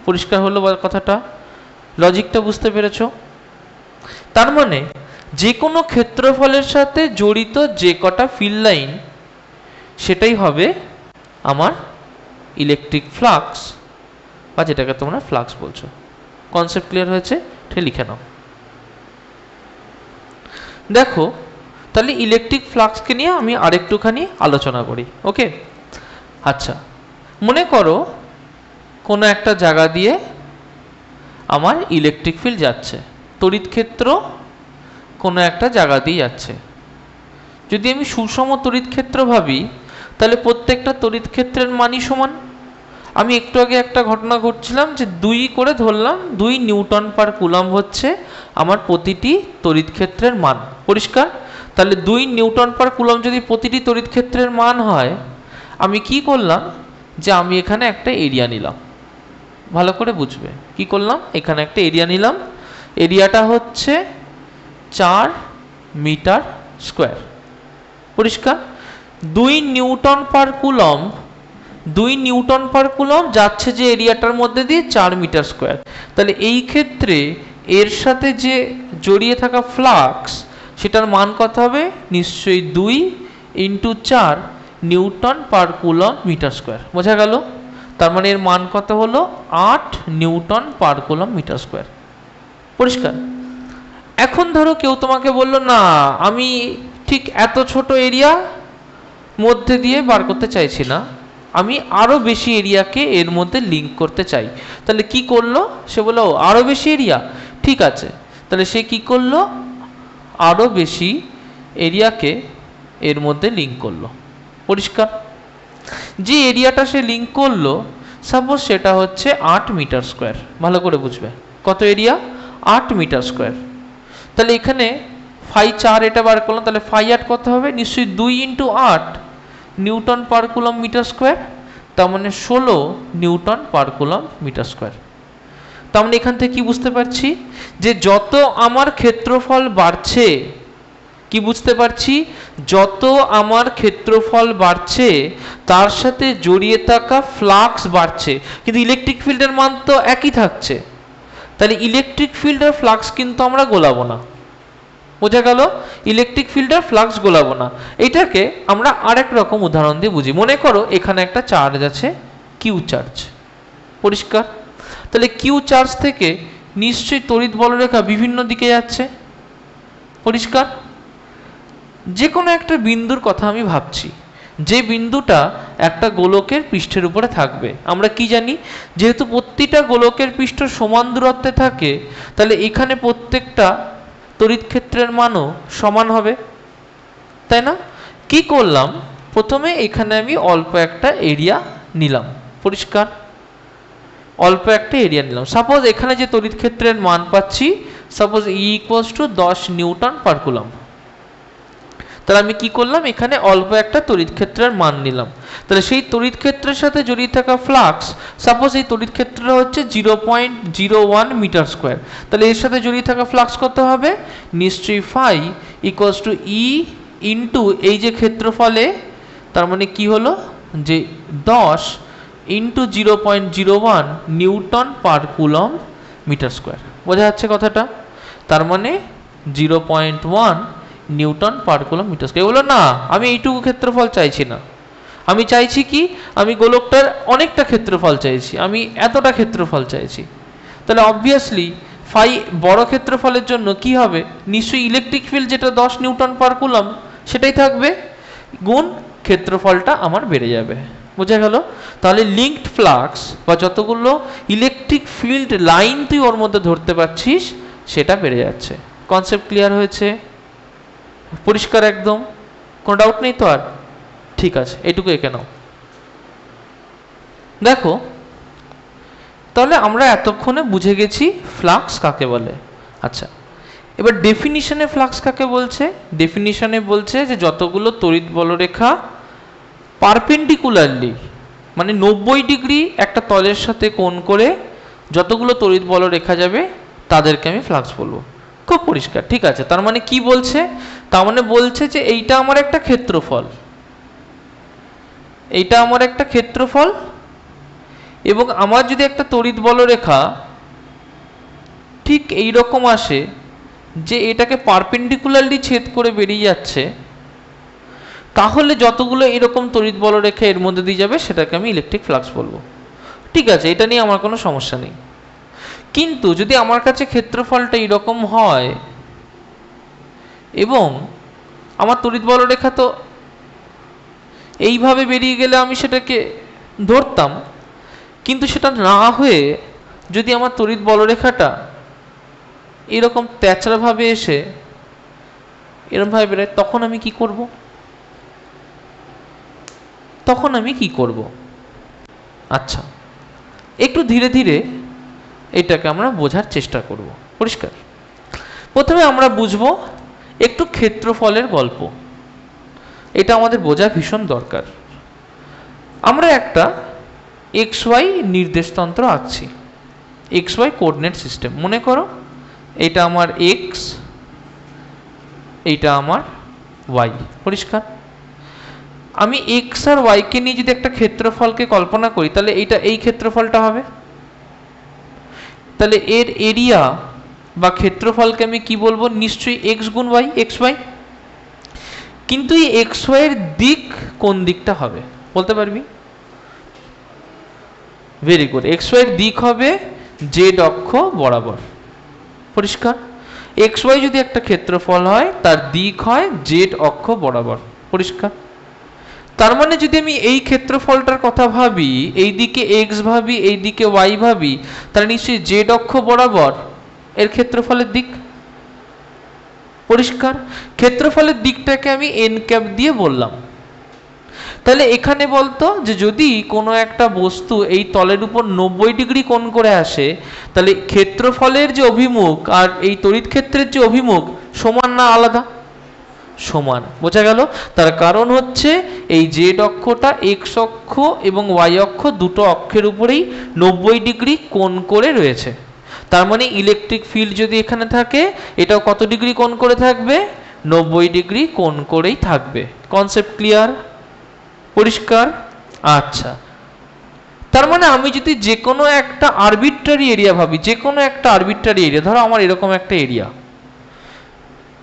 পরিষ্কার হলো কথাটা? লজিকটা বুঝতে পেরেছো? তার মানে যে কোনো ক্ষেত্রফলের সাথে জড়িত যে কটা ফিল্ড লাইন সেটাই হবে আমার ইলেকট্রিক ফ্লাক্স, বা যেটাকে তোমরা ফ্লাক্স বলছো। কনসেপ্ট ক্লিয়ার হয়েছে? ঠিক লিখে নাও। দেখো তাহলে ইলেকট্রিক ফ্লাক্সকে নিয়ে আমি আরেকটুখানি আলোচনা করি। ওকে, আচ্ছা, মনে করো কোনো একটা জায়গা দিয়ে আমার ইলেকট্রিক ফিল্ড যাচ্ছে, তড়িৎ ক্ষেত্র কোনো একটা জায়গা দিয়ে যাচ্ছে। যদি আমি সুষম তড়িৎ ক্ষেত্র ভাবি তাহলে প্রত্যেকটা তড়িৎ ক্ষেত্রের মানই সমান। আমি একটু আগে একটা ঘটনা ঘটছিলাম যে 2 করে ধরলাম, 2 নিউটন পার কুলম হচ্ছে আমার প্রতিটি তড়িৎ ক্ষেত্রের মান। পরিষ্কার? তাহলে 2 নিউটন পার কুলম যদি প্রতিটি তড়িৎ ক্ষেত্রের মান হয়, আমি কি করলাম যে আমি এখানে একটা এরিয়া নিলাম। ভালো করে বুঝবে কি করলাম, এখানে একটা এরিয়া নিলাম, এরিয়াটা হচ্ছে 4 মিটার স্কোয়ার। পরিষ্কার? 2 newton per coulomb, 2 newton per coulomb যাচ্ছে যে এরিয়াটার মধ্যে দিয়ে 4 মিটার স্কোয়ার। তাহলে এই ক্ষেত্রে এর সাথে যে জড়িয়ে থাকা ফ্লাক্স সেটার মান কত হবে? নিশ্চয়ই 2 into 4 newton per coulomb metre square. বোঝা গেল? তার মানে এর মান কত হলো? 8 newton per coulomb metre square. পরিষ্কার? এখন ধরো কেউ তোমাকে বললো না আমি ঠিক এত ছোট এরিয়া মধ্যে দিয়ে বার করতে চাইছি না, আমি আরো বেশি এরিয়াকে এর মধ্যে লিঙ্ক করতে চাই। তাহলে কি করলো? সে বললো আরো বেশি এরিয়া, ঠিক আছে। তাহলে সে কি করলো? আরো বেশি এরিয়াকে এর মধ্যে লিঙ্ক করলো। পরিষ্কার? যে এরিয়াটা সে লিঙ্ক করলো, সাপোজ সেটা হচ্ছে 8 মিটার স্কোয়ার। ভালো করে বুঝবে কত এরিয়া? 8 metre square. তাহলে এখানে ফাই 4 এটা বার করলাম, তাহলে ফাই 8 কত হবে? নিশ্চয়ই 2 into 8 newton per coulomb metre square, তার মানে 16 newton per coulomb metre square. তার মানে এখান থেকে কি বুঝতে পারছি যে যত আমার ক্ষেত্রফল বাড়ছে, কি বুঝতে পারছি? যত আমার ক্ষেত্রফল বাড়ছে তার সাথে জড়িয়ে থাকা ফ্লাক্স বাড়ছে, কিন্তু ইলেকট্রিক ফিল্ডের মান তো একই থাকছে। তাহলে ইলেকট্রিক ফিল্ড আর ফ্লাক্স কিন্তু আমরা গোলাবো না। বোঝা গেল? ইলেকট্রিক ফিল্ড আর ফ্লাক্স গোলাবো না। এটাকে আমরা আরেক রকম উদাহরণ দিয়ে বুঝি। মনে করো এখানে একটা চার্জ আছে, কিউ চার্জ। পরিষ্কার? তাহলে কিউ চার্জ থেকে নিশ্চয়ই তড়িৎ বলরেখা বিভিন্ন দিকে যাচ্ছে। পরিষ্কার? যে কোনো একটা বিন্দুর কথা আমি ভাবছি, যে বিন্দুটা একটা গোলকের পৃষ্ঠের উপরে থাকবে। আমরা কি জানি? যেহেতু প্রতিটা গোলকের পৃষ্ঠ সমান দূরত্বে থাকে, তাহলে এখানে প্রত্যেকটা তড়িৎ ক্ষেত্রের মানও সমান হবে, তাই না? কি করলাম? প্রথমে এখানে আমি অল্প একটা এরিয়া নিলাম। পরিষ্কার? অল্প একটা এরিয়া নিলাম। সাপোজ এখানে যে তড়িৎ ক্ষেত্রের মান পাচ্ছি, suppose E equals to 10 Newton per coulomb. তাহলে আমি কি করলাম? এখানে অল্প একটা তড়িৎ ক্ষেত্রের মান নিলাম। তাহলে সেই তড়িৎ ক্ষেত্রের সাথে জড়িয়ে থাকা ফ্লাক্স, সাপোজ এই তড়িৎ ক্ষেত্রটা হচ্ছে 0.01 মিটার স্কোয়ার। তাহলে এর সাথে জড়িয়ে থাকা ফ্লাক্স কত হবে? নিশ্চয়ই phi equals to E into এই যে ক্ষেত্রফলে, তার মানে কি হলো যে 10 into 0.01 newton per coulomb metre square. বোঝা যাচ্ছে কথাটা? তার মানে 0.1 newton per coulomb metre square. এগুলো না, আমি এইটুকু ক্ষেত্রফল চাইছি না। আমি চাইছি কি? আমি গোলকটার অনেকটা ক্ষেত্রফল চাইছি, আমি এতটা ক্ষেত্রফল চাইছি। তাহলে অবভিয়াসলি ফাই বড় ক্ষেত্রফলের জন্য কি হবে? নিশ্চয়ই ইলেকট্রিক ফিল্ড যেটা 10 নিউটন পার কুলম সেটাই থাকবে, গুণ ক্ষেত্রফলটা আমার বেড়ে যাবে। বোঝা গেল? তাহলে লিঙ্কড ফ্লাক্স বা যতগুলো ইলেকট্রিক ফিল্ড লাইন তুই ওর মধ্যে ধরতে পারছিস সেটা বেড়ে যাচ্ছে। কনসেপ্ট ক্লিয়ার হয়েছে? পরিষ্কার একদম? কোনো ডাউট নেই তো আর? ঠিক আছে, এটুকু এঁকে নাও। দেখো তাহলে আমরা এতক্ষণে বুঝে গেছি ফ্লাক্স কাকে বলে। আচ্ছা, এবার ডেফিনিশনে ফ্লাক্স কাকে বলছে? ডেফিনিশনে বলছে যে যতগুলো তড়িৎ বলরেখা পারপেন্ডিকুলারলি মানে 90 ডিগ্রি একটা তলের সাথে কোণ করে যতগুলো তড়িৎ বলরেখা যাবে তাদেরকে আমি ফ্লাক্স বলবো। খুব পরিষ্কার, ঠিক আছে। তার মানে কি বলছে? তার মানে বলছে যে এইটা আমার একটা ক্ষেত্রফল, এইটা আমার একটা ক্ষেত্রফল, এবং আমার যদি একটা তড়িৎ বলরেখা ঠিক এই রকম আসে যে এটাকে পারপেন্ডিকুলারলি ছেদ করে বেরিয়ে যাচ্ছে, তাহলে যতগুলো এরকম তড়িৎ বলরেখা এর মধ্যে দিয়ে যাবে সেটাকে আমি ইলেকট্রিক ফ্লাক্স বলবো। ঠিক আছে, এটা নিয়ে আমার কোনো সমস্যা নেই। কিন্তু যদি আমার কাছে ক্ষেত্রফলটা এরকম হয় এবং আমার তড়িৎ বলরেখা তো এইভাবে বেরিয়ে গেলে আমি সেটাকে ধরতাম, কিন্তু সেটা না হয়ে যদি আমার তড়িৎ বলরেখাটা এরকম তেচড়াভাবে এসে এরকমভাবে বেরোয়, তখন আমি কি করব? তখন আমি কি করব? আচ্ছা, একটু ধীরে ধীরে এটাকে আমরা বোঝার চেষ্টা করব। পরিষ্কার? প্রথমে আমরা বুঝবো একটু ক্ষেত্রফলের গল্প, এটা আমাদের বোঝা ভীষণ দরকার। আমরা একটা XY নির্দেশতন্ত্র আঁকছি, XY কোঅর্ডিনেট সিস্টেম। মনে করো এটা আমার X, এইটা আমার Y। পরিষ্কার? আমি X আর Y কে নিয়ে যদি একটা ক্ষেত্রফলকে কল্পনা করি, তাহলে এইটা এই ক্ষেত্রফলটা হবে। তাহলে এর এরিয়া বা ক্ষেত্রফলকে আমি কি বলবো? নিশ্চয়ই X গুণ Y, XY। কিন্তু এই XY এর দিক কোন দিকটা হবে বলতে পারবি? ভেরি গুড, XY এর দিক হবে জেড অক্ষ বরাবর। পরিষ্কার? XY যদি একটা ক্ষেত্রফল হয় তার দিক হয় জেড অক্ষ বরাবর। পরিষ্কার? তার মানে যদি আমি এই ক্ষেত্রফলটার কথা ভাবি, এই দিকে X ভাবি, এই দিকে Y ভাবি, তাহলে নিশ্চয়ই জেড অক্ষ বরাবর এর ক্ষেত্রফলের দিক। পরিষ্কার? ক্ষেত্রফলের দিকটাকে আমি n ক্যাপ দিয়ে বললাম। তাহলে এখানে বলতো যে যদি কোনো একটা বস্তু এই তলের উপর 90 ডিগ্রি কোণ করে আসে, তাহলে ক্ষেত্রফলের যে অভিমুখ আর এই তড়িৎ ক্ষেত্রের যে অভিমুখ সমান না আলাদা? সমান। বোঝা গেল? তার কারণ হচ্ছে এই জেড অক্ষটা এক্স অক্ষ এবং ওয়াই অক্ষ দুটো অক্ষের উপরেই 90 ডিগ্রি কোণ করে রয়েছে। তার মানে ইলেকট্রিক ফিল্ড যদি এখানে থাকে, এটাও কত ডিগ্রি কোণ করে থাকবে? 90 ডিগ্রি কোণ করেই থাকবে। Concept clear? পরিষ্কার? আচ্ছা, তার মানে আমি যদি যে কোনো একটা আরবিট্রারি এরিয়া ভাবি, যে কোনো একটা আরবিট্রারি এরিয়া, ধরো আমার এরকম একটা এরিয়া,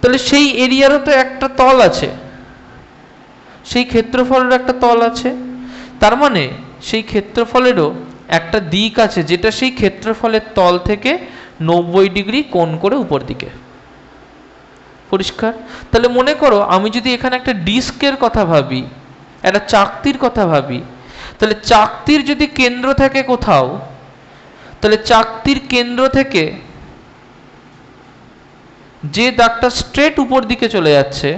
তাহলে সেই এরিয়ারও তো একটা তল আছে, সেই ক্ষেত্রফলের একটা তল আছে। তার মানে সেই ক্ষেত্রফলেরও একটা দিক আছে যেটা সেই ক্ষেত্রফলের তল থেকে 90 ডিগ্রি কোণ করে উপর দিকে। পরিষ্কার? তাহলে মনে করো আমি যদি এখানে একটা ডিস্কের কথা ভাবি, একটা চাকতির কথা ভাবি, তাহলে চাকতির যদি কেন্দ্র থাকে কোথাও, তাহলে চাকতির কেন্দ্র থেকে যে দাগটা স্ট্রেট উপর দিকে চলে যাচ্ছে,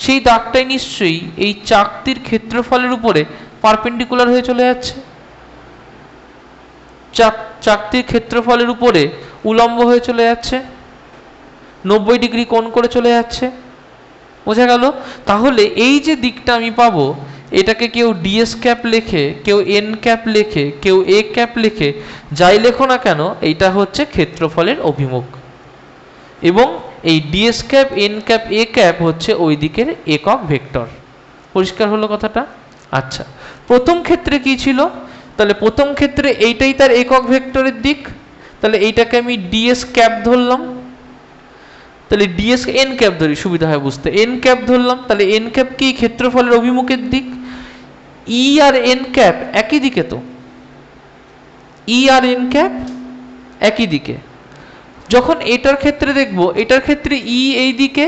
সেই দাগটাই নিশ্চয়ই এই চাকতির ক্ষেত্রফলের উপরে পারপেন্ডিকুলার হয়ে চলে যাচ্ছে। চাকতির ক্ষেত্রফলের উপরে উলম্ব হয়ে চলে যাচ্ছে, 90 ডিগ্রি কোণ করে চলে যাচ্ছে। বোঝা গেল? তাহলে এই যে দিকটা আমি পাবো, এটাকে কেউ ডিএস ক্যাপ লেখে, কেউ এন ক্যাপ লেখে, কেউ এ ক্যাপ লেখে, যাই লেখো না কেন, এইটা হচ্ছে ক্ষেত্রফলের অভিমুখ। এবং এই DS cap, N cap, A cap হচ্ছে ওই দিকের একক ভেক্টর। পরিষ্কার হলো কথাটা? আচ্ছা, প্রথম ক্ষেত্রে কি ছিল? তাহলে প্রথম ক্ষেত্রে এইটাই তার একক ভেক্টরের দিক, তাহলে এইটাকে আমি ডিএস ক্যাপ ধরলাম। তাহলে ডিএস এন ক্যাপ ধরি, সুবিধা হয় বুঝতে। এন ক্যাপ ধরলাম, তাহলে এন ক্যাপ কি ক্ষেত্রফলের অভিমুখের দিক? ই আর এন ক্যাপ একই দিকে তো, ই আর এন ক্যাপ একই দিকে। যখন এটার ক্ষেত্রে দেখব, এটার ক্ষেত্রে ই এই দিকে,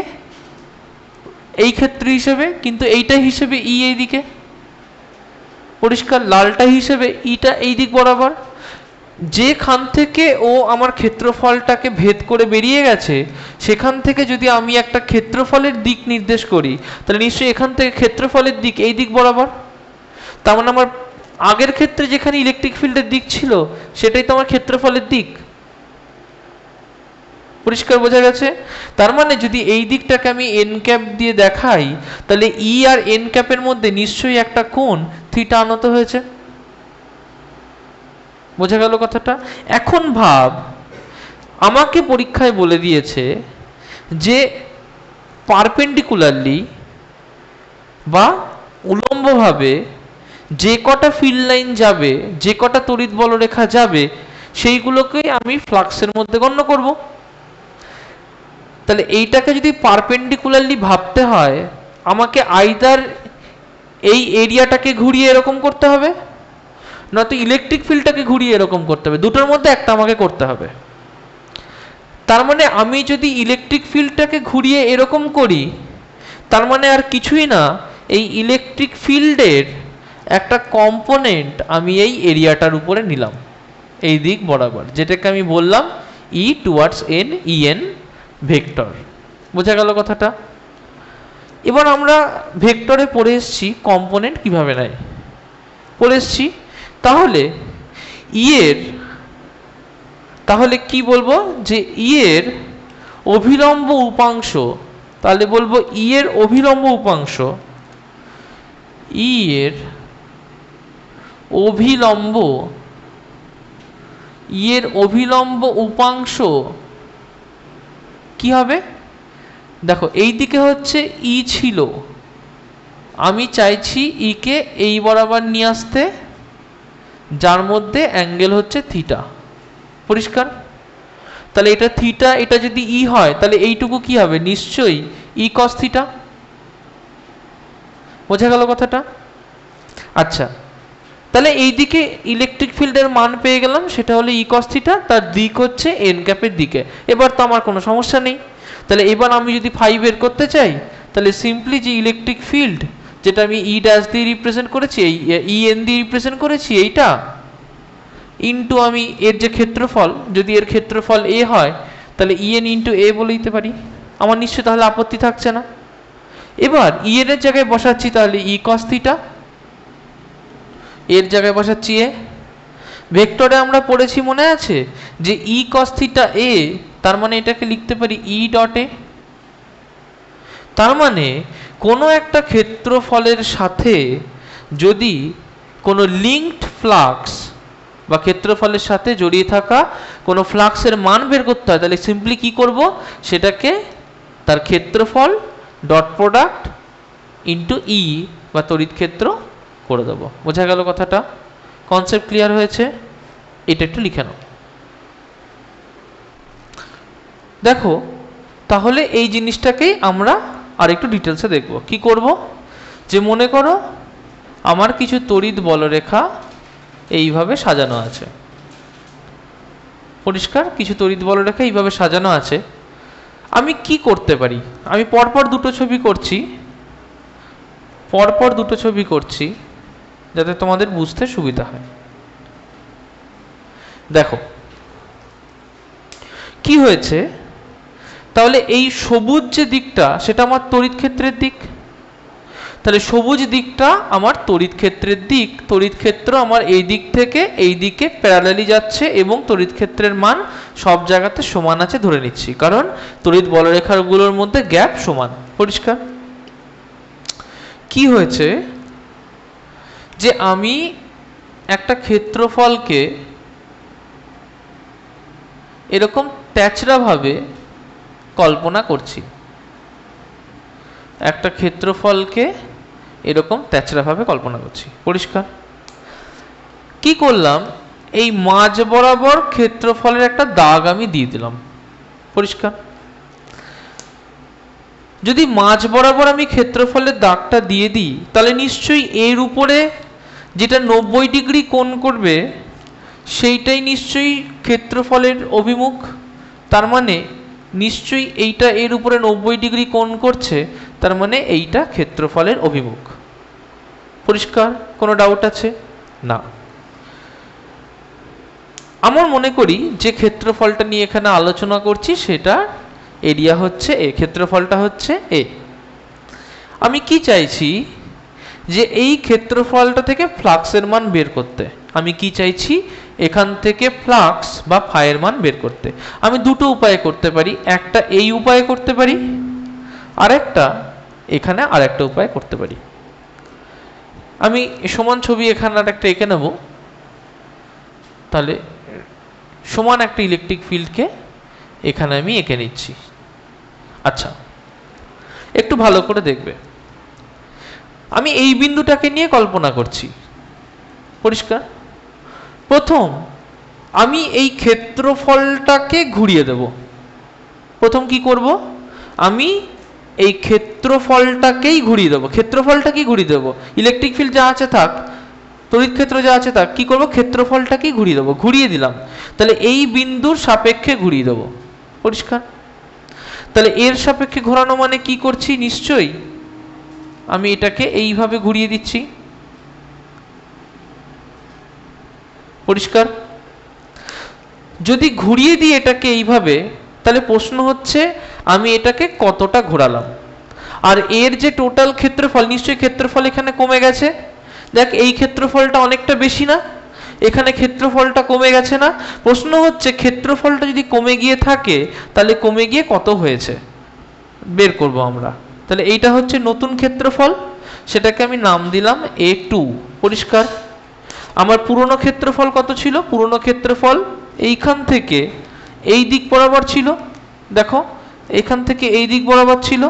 এই ক্ষেত্রে হিসেবে, কিন্তু এইটা হিসেবে ই এই দিকে। পরিষ্কার? লালটা হিসেবে ইটা এই দিক বরাবর। যেখান থেকে ও আমার ক্ষেত্রফলটাকে ভেদ করে বেরিয়ে গেছে, সেখান থেকে যদি আমি একটা ক্ষেত্রফলের দিক নির্দেশ করি, তাহলে নিশ্চয়ই এখান থেকে ক্ষেত্রফলের দিক এই দিক বরাবর। তার মানে আমার আগের ক্ষেত্রে যেখানে ইলেকট্রিক ফিল্ডের দিক ছিল, সেটাই তো আমার ক্ষেত্রফলের দিক। পরিষ্কার বোঝা গেছে? তার মানে যদি এই দিকটাকে আমি এন ক্যাপ দিয়ে দেখাই, তাহলে ই আর এন ক্যাপের মধ্যে নিশ্চয়ই একটা কোণ থিটা আনত হয়েছে। বোঝা গেল কথাটা? এখন ভাব, আমাকে পরীক্ষায় বলে দিয়েছে যে পারপেন্ডিকুলারলি বা উলম্বভাবে যে কটা ফিল্ড লাইন যাবে, যে কটা তড়িৎ বলরেখা যাবে, সেইগুলোকে আমি ফ্লাক্সের মধ্যে গণ্য করব। তাহলে এইটাকে যদি পারপেন্ডিকুলারলি ভাবতে হয়, আমাকে আইদার এই এরিয়াটাকে ঘুরিয়ে এরকম করতে হবে, নয়তো ইলেকট্রিক ফিল্ডটাকে ঘুরিয়ে এরকম করতে হবে। দুটোর মধ্যে একটা আমাকে করতে হবে। তার মানে আমি যদি ইলেকট্রিক ফিল্ডটাকে ঘুরিয়ে এরকম করি, তার মানে আর কিছুই না, এই ইলেকট্রিক ফিল্ডের একটা কম্পোনেন্ট আমি এই এরিয়াটার উপরে নিলাম, এই দিক বরাবর, যেটাকে আমি বললাম E towards N, E N vector. বোঝা গেল কথাটা? এবার আমরা ভেক্টরে পড়ে এসেছি কম্পোনেন্ট কিভাবে নেয়, পড়ে এসেছি। তাহলে ই এর, তাহলে কি বলবো, যে ই এর অভিলম্ব উপাংশ, তাহলে বলবো ই এর অভিলম্ব উপাংশ, ই এর অভিলম্ব, ই এর অভিলম্ব উপাংশ কি হবে? দেখো এই দিকে হচ্ছে ই ছিল, আমি চাইছি ই কে এই বরাবর নিয়ে আসতে, যার মধ্যে অ্যাঙ্গেল হচ্ছে থিটা। পরিষ্কার? তাহলে এটা থিটা, এটা যদি ই হয়, তাহলে এইটুকু কি হবে? নিশ্চয়ই ই কস থিটা। বোঝা গেল কথাটা? আচ্ছা, তাহলে এইদিকে ইলেকট্রিক ফিল্ডের মান পেয়ে গেলাম, সেটা হলো ই কস থিটা, তার দিক হচ্ছে এন ক্যাপের দিকে। এবার তো আমার কোনো সমস্যা নেই। তাহলে এবার আমি যদি ফাই বের করতে চাই, তাহলে সিম্পলি যে ইলেকট্রিক ফিল্ড, যেটা আমি ই ড্যাশ দিয়ে রিপ্রেজেন্ট করেছি, এই ই এন দিয়ে রিপ্রেজেন্ট করেছি, এইটা ইন্টু আমি এর যে ক্ষেত্রফল, যদি এর ক্ষেত্রফল এ হয়, তাহলে ই এন ইন্টু এ বলে দিতে পারি। আমার নিশ্চয়ই তাহলে আপত্তি থাকছে না। এবার ই এর জায়গায় বসাচ্ছি, তাহলে ই কস থিটা, এর জায়গায় বসাচ্ছি এ। ভেক্টরে আমরা পড়েছি, মনে আছে, যে ই কস থিটা এ, তার মানে এটাকে লিখতে পারি ই ডট এ। তার মানে কোনো একটা ক্ষেত্রফলের সাথে যদি কোনো লিঙ্কড ফ্লাক্স বা ক্ষেত্রফলের সাথে জড়িয়ে থাকা কোনো ফ্লাক্সের মান বের করতে হয়, তাহলে সিম্পলি কি করব, সেটাকে তার ক্ষেত্রফল ডট প্রোডাক্ট ইন্টু ই বা তড়িৎ ক্ষেত্র করে দেবো। বোঝা গেল কথাটা? কনসেপ্ট ক্লিয়ার হয়েছে? এটা একটু লিখে নাও। দেখো, তাহলে এই জিনিসটাকেই আমরা আর একটু ডিটেলসে দেখব। কি করব, যে মনে করো আমার কিছু তড়িৎ বলরেখা এইভাবে সাজানো আছে। পরিষ্কার? কিছু তড়িৎ বলরেখা এইভাবে সাজানো আছে। আমি কি করতে পারি? আমি পরপর দুটো ছবি করছি, পরপর দুটো ছবি করছি, যাতে তোমাদের বুঝতে সুবিধা হয়। দেখো কি হয়েছে, তাহলে এই সবুজ যে দিকটা, সেটা আমার তড়িৎ ক্ষেত্রের দিক। তাহলে সবুজ দিকটা আমার তড়িৎ ক্ষেত্রের দিক। তড়িৎ ক্ষেত্র আমার এই দিক থেকে এই দিকে প্যারালালি যাচ্ছে, এবং তড়িৎ ক্ষেত্রের মান সব জায়গাতে সমান আছে ধরে নিচ্ছি, কারণ তড়িৎ বলরেখাগুলোর মধ্যে গ্যাপ সমান। পরিষ্কার? কি হয়েছে, যে আমি একটা ক্ষেত্রফলকে এরকম প্যাচড়া ভাবে কল্পনা করছি, একটা ক্ষেত্রফলকে এরকম প্যাচড়া ভাবে কল্পনা করছি। পরিষ্কার? কি করলাম, এই মাঝ বরাবর ক্ষেত্রফলের একটা দাগ আমি দিয়ে দিলাম। পরিষ্কার? যদি মাঝ বরাবর আমি ক্ষেত্রফলের দাগটা দিয়ে দিই, তাহলে নিশ্চয়ই এর উপরে যেটা 90 ডিগ্রি কোণ করবে, সেইটাই নিশ্চয়ই ক্ষেত্রফলের অভিমুখ। তার মানে নিশ্চয়ই এইটা এর উপরে 90 ডিগ্রি কোণ করছে, তার মানে এইটা ক্ষেত্রফলের অভিমুখ। পরিষ্কার? কোনো ডাউট আছে? না। আমার মনে করি যে ক্ষেত্রফলটা নিয়ে এখানে আলোচনা করছি, সেটা এরিয়া হচ্ছে এ, ক্ষেত্রফলটা হচ্ছে এ। আমি কি চাইছি, যে এই ক্ষেত্রফলটা থেকে ফ্লাক্সের মান বের করতে। আমি কি চাইছি, এখান থেকে ফ্লাক্স বা ফাইয়ের মান বের করতে। আমি দুটো উপায়ে করতে পারি, একটা এই উপায়ে করতে পারি, আরেকটা এখানে আরেকটা উপায় করতে পারি। আমি সমান ছবি এখানে আরেকটা এঁকে নেব, তাহলে সমান একটা ইলেকট্রিক ফিল্ডকে এখানে আমি এঁকে নিচ্ছি। আচ্ছা, একটু ভালো করে দেখবে, আমি এই বিন্দুটাকে নিয়ে কল্পনা করছি, পরিষ্কার? প্রথম আমি এই ক্ষেত্রফলটাকে ঘুরিয়ে দেব। প্রথম কি করব, আমি এই ক্ষেত্রফলটাকেই ঘুরিয়ে দেবো। ক্ষেত্রফলটাকেই ঘুরিয়ে দেবো, ইলেকট্রিক ফিল্ড যা আছে থাক, তড়িৎ ক্ষেত্র যা আছে থাক, কি করব, ক্ষেত্রফলটাকেই ঘুরিয়ে দেবো। ঘুরিয়ে দিলাম, তাহলে এই বিন্দুর সাপেক্ষে ঘুরিয়ে দেবো, পরিষ্কার? তাহলে এর সাপেক্ষে ঘোরানো মানে কি করছি, নিশ্চয়ই আমি এটাকে এইভাবে ঘুরিয়ে দিচ্ছি, পরিষ্কার? যদি ঘুরিয়ে দিই এটাকে এইভাবে, তাহলে প্রশ্ন হচ্ছে আমি এটাকে কতটা ঘোরালাম। আর এর যে টোটাল ক্ষেত্রফল, নিশ্চয়ই ক্ষেত্রফল এখানে কমে গেছে। দেখ, এই ক্ষেত্রফলটা অনেকটা বেশি না, এখানে ক্ষেত্রফলটা কমে গেছে না? প্রশ্ন হচ্ছে ক্ষেত্রফলটা যদি কমে গিয়ে থাকে, তাহলে কমে গিয়ে কত হয়েছে বের করব আমরা। তাহলে এইটা হচ্ছে নতুন ক্ষেত্রফল, সেটাকে আমি নাম দিলাম A2, পরিষ্কার? আমার পুরনো ক্ষেত্রফল কত ছিল, পুরনো ক্ষেত্রফল এইখান থেকে এই দিক বরাবর ছিল, দেখো এখান থেকে এই দিক বরাবর ছিল,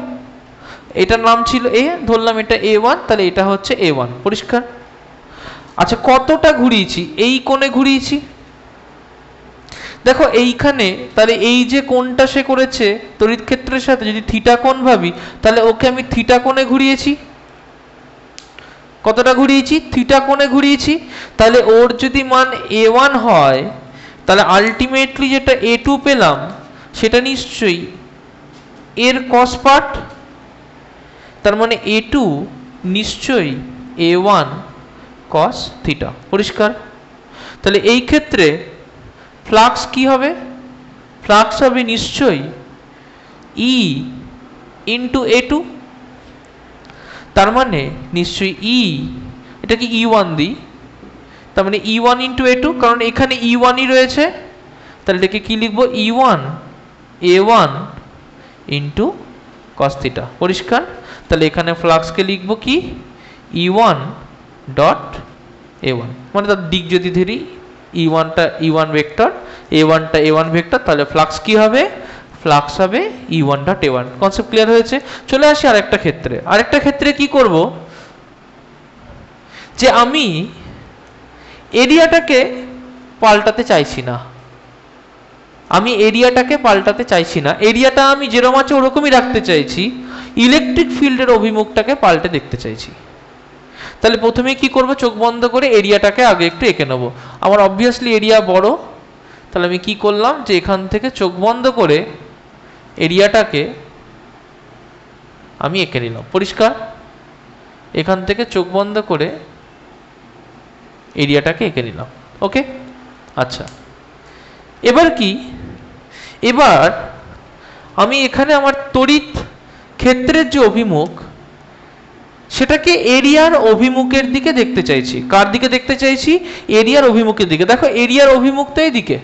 এটার নাম ছিল A, ধরলাম এটা A1, তাহলে এটা হচ্ছে A1, পরিষ্কার? আচ্ছা, কতটা ঘুরিয়েছি, এই কোণে ঘুরিয়েছি, দেখো এইখানে, তাহলে এই যে কোণটা সে করেছে তড়িৎ ক্ষেত্রের সাথে, যদি থিটা কোণ ভাবি, তাহলে ওকে আমি থিটা কোণে ঘুরিয়েছি। কতটা ঘুরিয়েছি, থিটা কোণে ঘুরিয়েছি। তাহলে ওর যদি মান A1 হয়, তাহলে আলটিমেটলি যেটা A2 পেলাম, সেটা নিশ্চয়ই এর কস পার্ট, তার মানে A2 নিশ্চয়ই A1 কস থিটা, পরিষ্কার? তাহলে এই ক্ষেত্রে ফ্লাক্স কি হবে, ফ্লাক্স হবে নিশ্চয়ই E ইন্টু A2, তার মানে নিশ্চয়ই E, এটা কি E1 দিই, তার মানে E1 ইন্টু A2, কারণ এখানে E1ই রয়েছে, তাহলে এটাকে কি লিখবো, E1 A1 into cos theta, পরিষ্কার? তাহলে এখানে ফ্লাক্সকে লিখবো কি, E1 ডট A1, মানে তার দিক যদি ধরি, E1টা E1 ভেক্টর, A1টা A1 ভেক্টর, তাহলে ফ্লাক্স কি হবে, ফ্লাক্স হবে E1 dot A1। Concept clear হয়েছে? চলে আসি আরেকটা ক্ষেত্রে। আরেকটা ক্ষেত্রে কি করব, যে আমি এরিয়াটাকে পাল্টাতে চাইছি না, আমি এরিয়াটাকে পাল্টাতে চাইছি না, এরিয়াটা আমি যেরকম আছে ওরকমই রাখতে চাইছি, ইলেকট্রিক ফিল্ডের অভিমুখটাকে পাল্টে দেখতে চাইছি। তাহলে প্রথমে কি করব, চোখ বন্ধ করে এরিয়াটাকে আগে একটু এঁকে নেব। আমার অবভিয়াসলি এরিয়া বড়, তাহলে আমি কি করলাম, যে এখান থেকে চোখ বন্ধ করে এরিয়াটাকে আমি এঁকে নিলাম, পরিষ্কার? এখান থেকে চোখ বন্ধ করে এরিয়াটাকে এঁকে নিলাম, ওকে? আচ্ছা, এবার কি, এবার আমি এখানে আমার তড়িৎ ক্ষেত্রের যে অভিমুখ, সেটাকে এরিয়ার অভিমুখের দিকে দেখতে চাইছি। কার দিকে দেখতে চাইছি, এরিয়ার অভিমুখের দিকে। দেখো এরিয়ার অভিমুখ তো এইদিকে,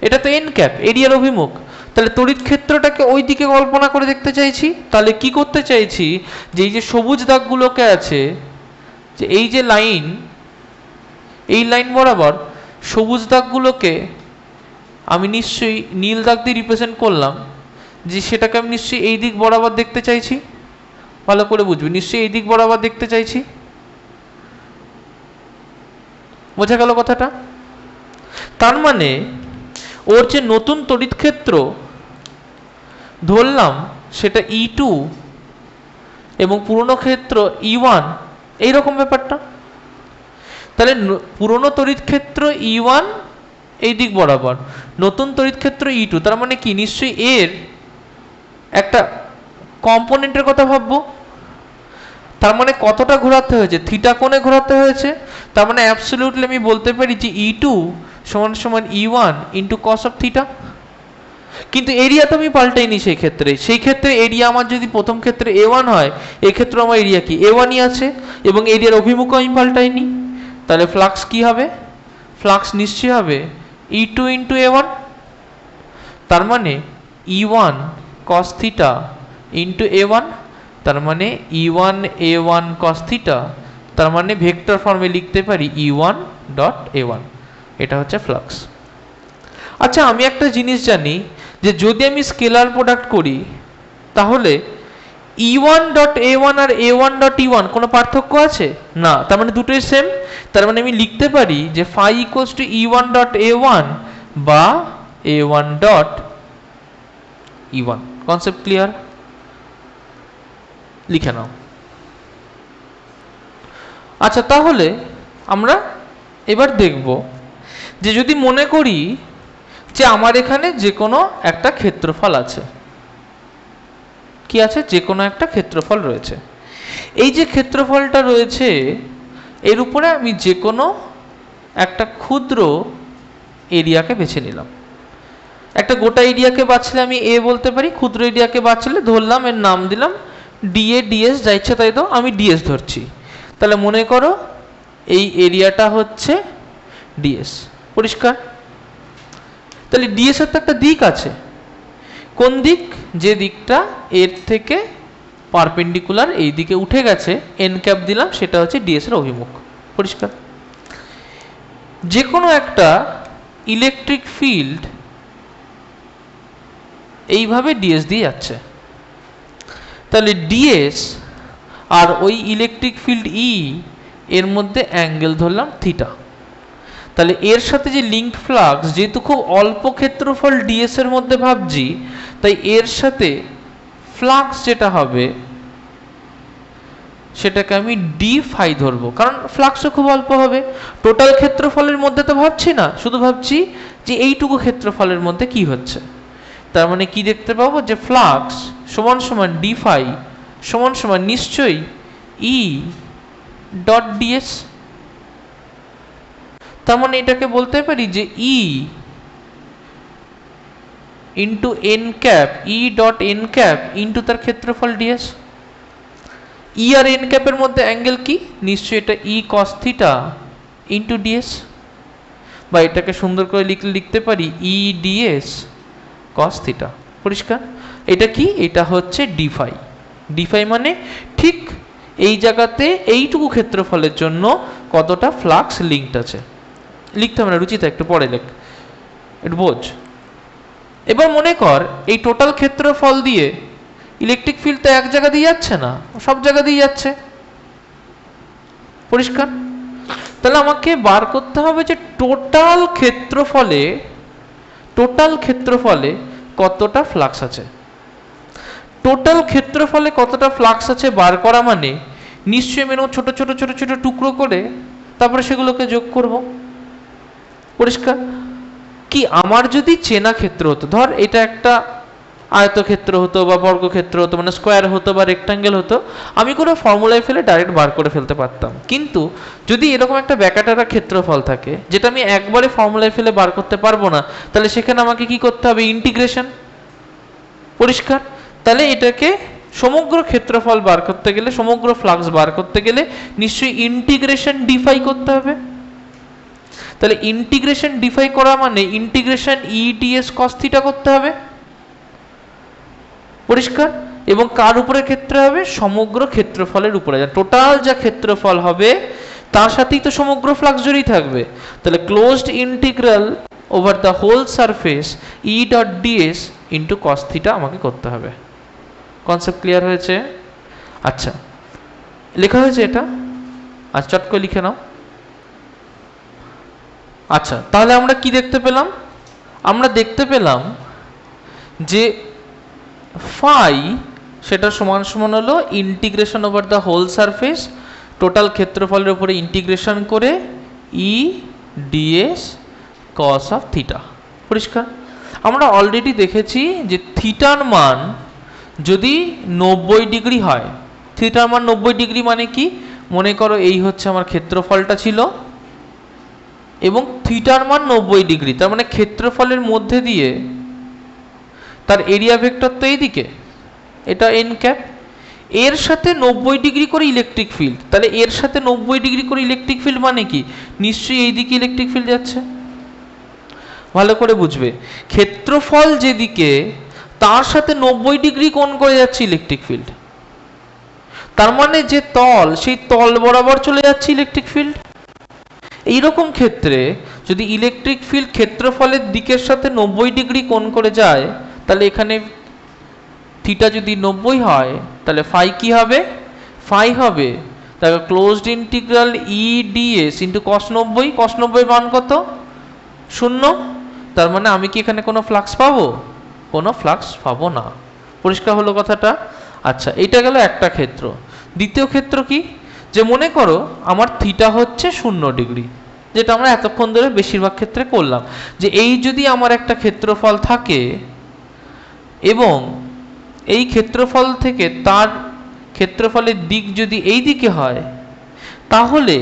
এটা তো এন ক্যাপ, এরিয়ার অভিমুখ, তাহলে তড়িৎ ক্ষেত্রটাকে ওই দিকে কল্পনা করে দেখতে চাইছি। তাহলে কি করতে চাইছি, যে এই যে সবুজ দাগগুলোকে আছে, যে এই যে লাইন, এই লাইন বরাবর সবুজ দাগগুলোকে আমি নিশ্চয়ই নীল দাগ দিয়ে রিপ্রেজেন্ট করলাম, যে সেটাকে আমি নিশ্চয়ই এই দিক বরাবর দেখতে চাইছি। ভালো করে বুঝবি, নিশ্চয়ই এই দিক বরাবর দেখতে চাইছি, বোঝা গেল কথাটা? তার মানে ওর যে নতুন তড়িৎ ক্ষেত্র ধরলাম, সেটা E2 এবং পুরনো ক্ষেত্র E1, এইরকম ব্যাপারটা। তাহলে পুরনো তড়িৎ ক্ষেত্র E1 এই দিক বরাবর, নতুন তড়িৎ ক্ষেত্র E2, তার মানে কি, নিশ্চয়ই এর একটা কম্পোনেন্টের কথা ভাববো। তার মানে কতটা ঘোরাতে হয়েছে, থিটা কোণে ঘোরাতে হয়েছে। তার মানে অ্যাবসলিউটলি আমি বলতে পারি যে E2 সমান সমান E1 into cos of theta. কিন্তু এরিয়া তো আমি পাল্টাইনি সেই ক্ষেত্রে এরিয়া আমার যদি প্রথম ক্ষেত্রে a1 হয়, এই ক্ষেত্রে আমার এরিয়া কি a1ই আছে এবং এরিয়ার অভিমুখ আমি পাল্টাইনি, তাহলে ফ্লাক্স কি হবে? ফ্লাক্স নিশ্চয়ই হবে E2 ইন্টু a1, তার মানে E1 cos theta into a1, তার মানে E1 a1 cos থিটা, তার মানে ভেক্টর ফর্মে লিখতে পারি E1 ডট a1, এটা হচ্ছে ফ্লাক্স। আচ্ছা, আমি একটা জিনিস জানি যে যদি আমি স্কেলার প্রোডাক্ট করি তাহলে E1 ডট a1 আর a1 ডট e1 কোনো পার্থক্য আছে না, তার মানে দুটোই সেম। তার মানে আমি লিখতে পারি যে phi equals to E1 dot a1 বা a1 dot e1। Concept clear? লিখে নাও। আচ্ছা, তাহলে আমরা এবার দেখব যে যদি মনে করি যে আমার এখানে যে কোনো একটা ক্ষেত্রফল আছে, কি আছে? যে কোনো একটা ক্ষেত্রফল রয়েছে। এই যে ক্ষেত্রফলটা রয়েছে এর উপরে আমি যে কোনো একটা ক্ষুদ্র এরিয়াকে বেছে নিলাম। একটা গোটা এরিয়াকে বাছলে আমি এ বলতে পারি, ক্ষুদ্র এরিয়াকে বাছলে ধরলাম, এর নাম দিলাম ডিএ ডিএস, যা ইচ্ছা তাই তো, আমি ডিএস ধরছি। তাহলে মনে করো এই এরিয়াটা হচ্ছে ডিএস। পরিষ্কার? তাহলে ডিএস এর তো একটা দিক আছে। কোন দিক? যে দিকটা এর থেকে পারপেন্ডিকুলার এই দিকে উঠে গেছে, এন ক্যাপ দিলাম, সেটা হচ্ছে ডিএস এর অভিমুখ। পরিষ্কার? যে কোনো একটা ইলেকট্রিক ফিল্ড এইভাবে ডিএস দিয়ে যাচ্ছে, তাহলে ডিএস আর ওই ইলেকট্রিক ফিল্ড ই এর মধ্যে অ্যাঙ্গেল ধরলাম থিটা। তাহলে এর সাথে যে লিঙ্ক ফ্লাক্স, যেহেতু খুব অল্প ক্ষেত্রফল ডিএস এর মধ্যে ভাবছি, তাই এর সাথে ফ্লাক্স যেটা হবে সেটাকে আমি ডি ফাই ধরবো, কারণ ফ্লাক্সও খুব অল্প হবে। টোটাল ক্ষেত্রফলের মধ্যে তো ভাবছি না, শুধু ভাবছি যে এইটুকু ক্ষেত্রফলের মধ্যে কি হচ্ছে। তার মানে কি দেখতে পাবো যে ফ্লাক্স সমান সমান ডি ফাই সমান সমান নিশ্চয়ই ই ডট ডিএস। তার মানে এটাকে বলতে পারি যে E into N cap, E dot N cap into তার ক্ষেত্রফল ডিএস। ই আর এন ক্যাপের মধ্যে অ্যাঙ্গেল কি? নিশ্চয়ই এটা ই কস থিটা ইন্টু ডিএস, বা এটাকে সুন্দর করে লিখতে পারি ই ডিএস কস থিটা। পরিষ্কার? এটা কি? এটা হচ্ছে ডিফাই। ডিফাই মানে ঠিক এই জায়গাতে এইটুকু ক্ষেত্রফলের জন্য কতটা ফ্লাক্স লিঙ্কড আছে। লিখতে হবে না, রুচিতা একটু পরে লেখ, একটু বোঝ। এবার মনে কর এই টোটাল ক্ষেত্রফল দিয়ে ইলেকট্রিক ফিল্ড তো এক জায়গা দিয়ে যাচ্ছে না, সব জায়গা দিয়ে যাচ্ছে। পরিষ্কার? তাহলে আমাকে বার করতে হবে যে টোটাল ক্ষেত্রফলে কতটা ফ্লাক্স আছে। টোটাল ক্ষেত্রফলে কতটা ফ্লাক্স আছে বার করা মানে নিশ্চয়ই মেনু ছোট ছোট ছোট ছোট টুকরো করে তারপরে সেগুলোকে যোগ করব। পরিষ্কার? কি আমার যদি চেনা ক্ষেত্র হতো, ধর এটা একটা আয়তক্ষেত্র হতো বা বর্গক্ষেত্র হতো, মানে স্কোয়ার হতো বা রেক্টাঙ্গেল হতো, আমি কোনো ফর্মুলায় ফেলে ডাইরেক্ট বার করে ফেলতে পারতাম। কিন্তু যদি এরকম একটা ব্যাকাটারা ক্ষেত্রফল থাকে যেটা আমি একবারে ফর্মুলায় ফেলে বার করতে পারবো না, তাহলে সেখানে আমাকে কি করতে হবে? ইন্টিগ্রেশন। পরিষ্কার? তাহলে এটাকে সমগ্র ক্ষেত্রফল বার করতে গেলে, সমগ্র ফ্লাক্স বার করতে গেলে নিশ্চয়ই ইন্টিগ্রেশন ডিফাই করতে হবে। তাহলে ইন্টিগ্রেশন ডিফাই করা মানে ইন্টিগ্রেশন ই ডিএস কস থিটা করতে হবে। পরিষ্কার? এবং কার উপরে ক্ষেত্র হবে? সমগ্র ক্ষেত্রফলের উপরে। টোটাল যা ক্ষেত্রফল হবে তার সাথেই তো সমগ্র ফ্লাক্স জড়িয়ে থাকবে। তাহলে closed integral over the whole surface E dot DS into cos theta আমাকে করতে হবে। কনসেপ্ট ক্লিয়ার হয়েছে? আচ্ছা, লেখা হয়েছে এটা? আচ্ছা, চট করে লিখে নাও। আচ্ছা, তাহলে আমরা কি দেখতে পেলাম? আমরা দেখতে পেলাম যে ফাই সেটা সমান সমান হলো integration over the whole surface, total ক্ষেত্রফলের উপরে ইন্টিগ্রেশন করে E DS cos of theta. পরিষ্কার? আমরা অলরেডি দেখেছি যে থিটার মান যদি 90 ডিগ্রি হয়, থিটার মান 90 ডিগ্রি মানে কি? মনে করো এই হচ্ছে আমার ক্ষেত্রফলটা ছিল এবং থিটার মান 90 ডিগ্রি, তার মানে ক্ষেত্রফলের মধ্যে দিয়ে তার এরিয়া ভেক্টর তো এইদিকে, এটা এন ক্যাপ, এর সাথে 90 ডিগ্রি করে ইলেকট্রিক ফিল্ড, তাহলে এর সাথে 90 ডিগ্রি করে ইলেকট্রিক ফিল্ড মানে কি, নিশ্চয়ই এইদিকে ইলেকট্রিক ফিল্ড যাচ্ছে। ভালো করে বুঝবে, ক্ষেত্রফল যেদিকে তার সাথে 90 ডিগ্রি কোণ করে যাচ্ছে ইলেকট্রিক ফিল্ড, তার মানে যে তল, সেই তল বরাবর চলে যাচ্ছে ইলেকট্রিক ফিল্ড। এইরকম ক্ষেত্রে যদি ইলেকট্রিক ফিল্ড ক্ষেত্রফলের দিকের সাথে 90 ডিগ্রি কোণ করে যায়, তাহলে এখানে থিটা যদি 90 হয়, তাহলে ফাই কি হবে, ফাই হবে দেখো ক্লোজড ইন্টিগ্রাল ই ডিএস ইন্টু কস 90, কস 90 মান কত, 0। তার মানে আমি কি এখানে কোনো ফ্লাক্স পাবো, কোনো ফ্লাক্স পাবো না। পরিষ্কার হলো কথাটা? আচ্ছা, এটা গেল একটা ক্ষেত্র। দ্বিতীয় ক্ষেত্র কি, যে মনে করো আমার থিটা হচ্ছে 0 ডিগ্রি, যেটা আমরা এতক্ষণ ধরে বেশিরভাগ ক্ষেত্রে করলাম, যে এই যদি আমার একটা ক্ষেত্রফল থাকে এবং এই ক্ষেত্রফল থেকে তার ক্ষেত্রফলের দিক যদি এই দিকে হয়, তাহলে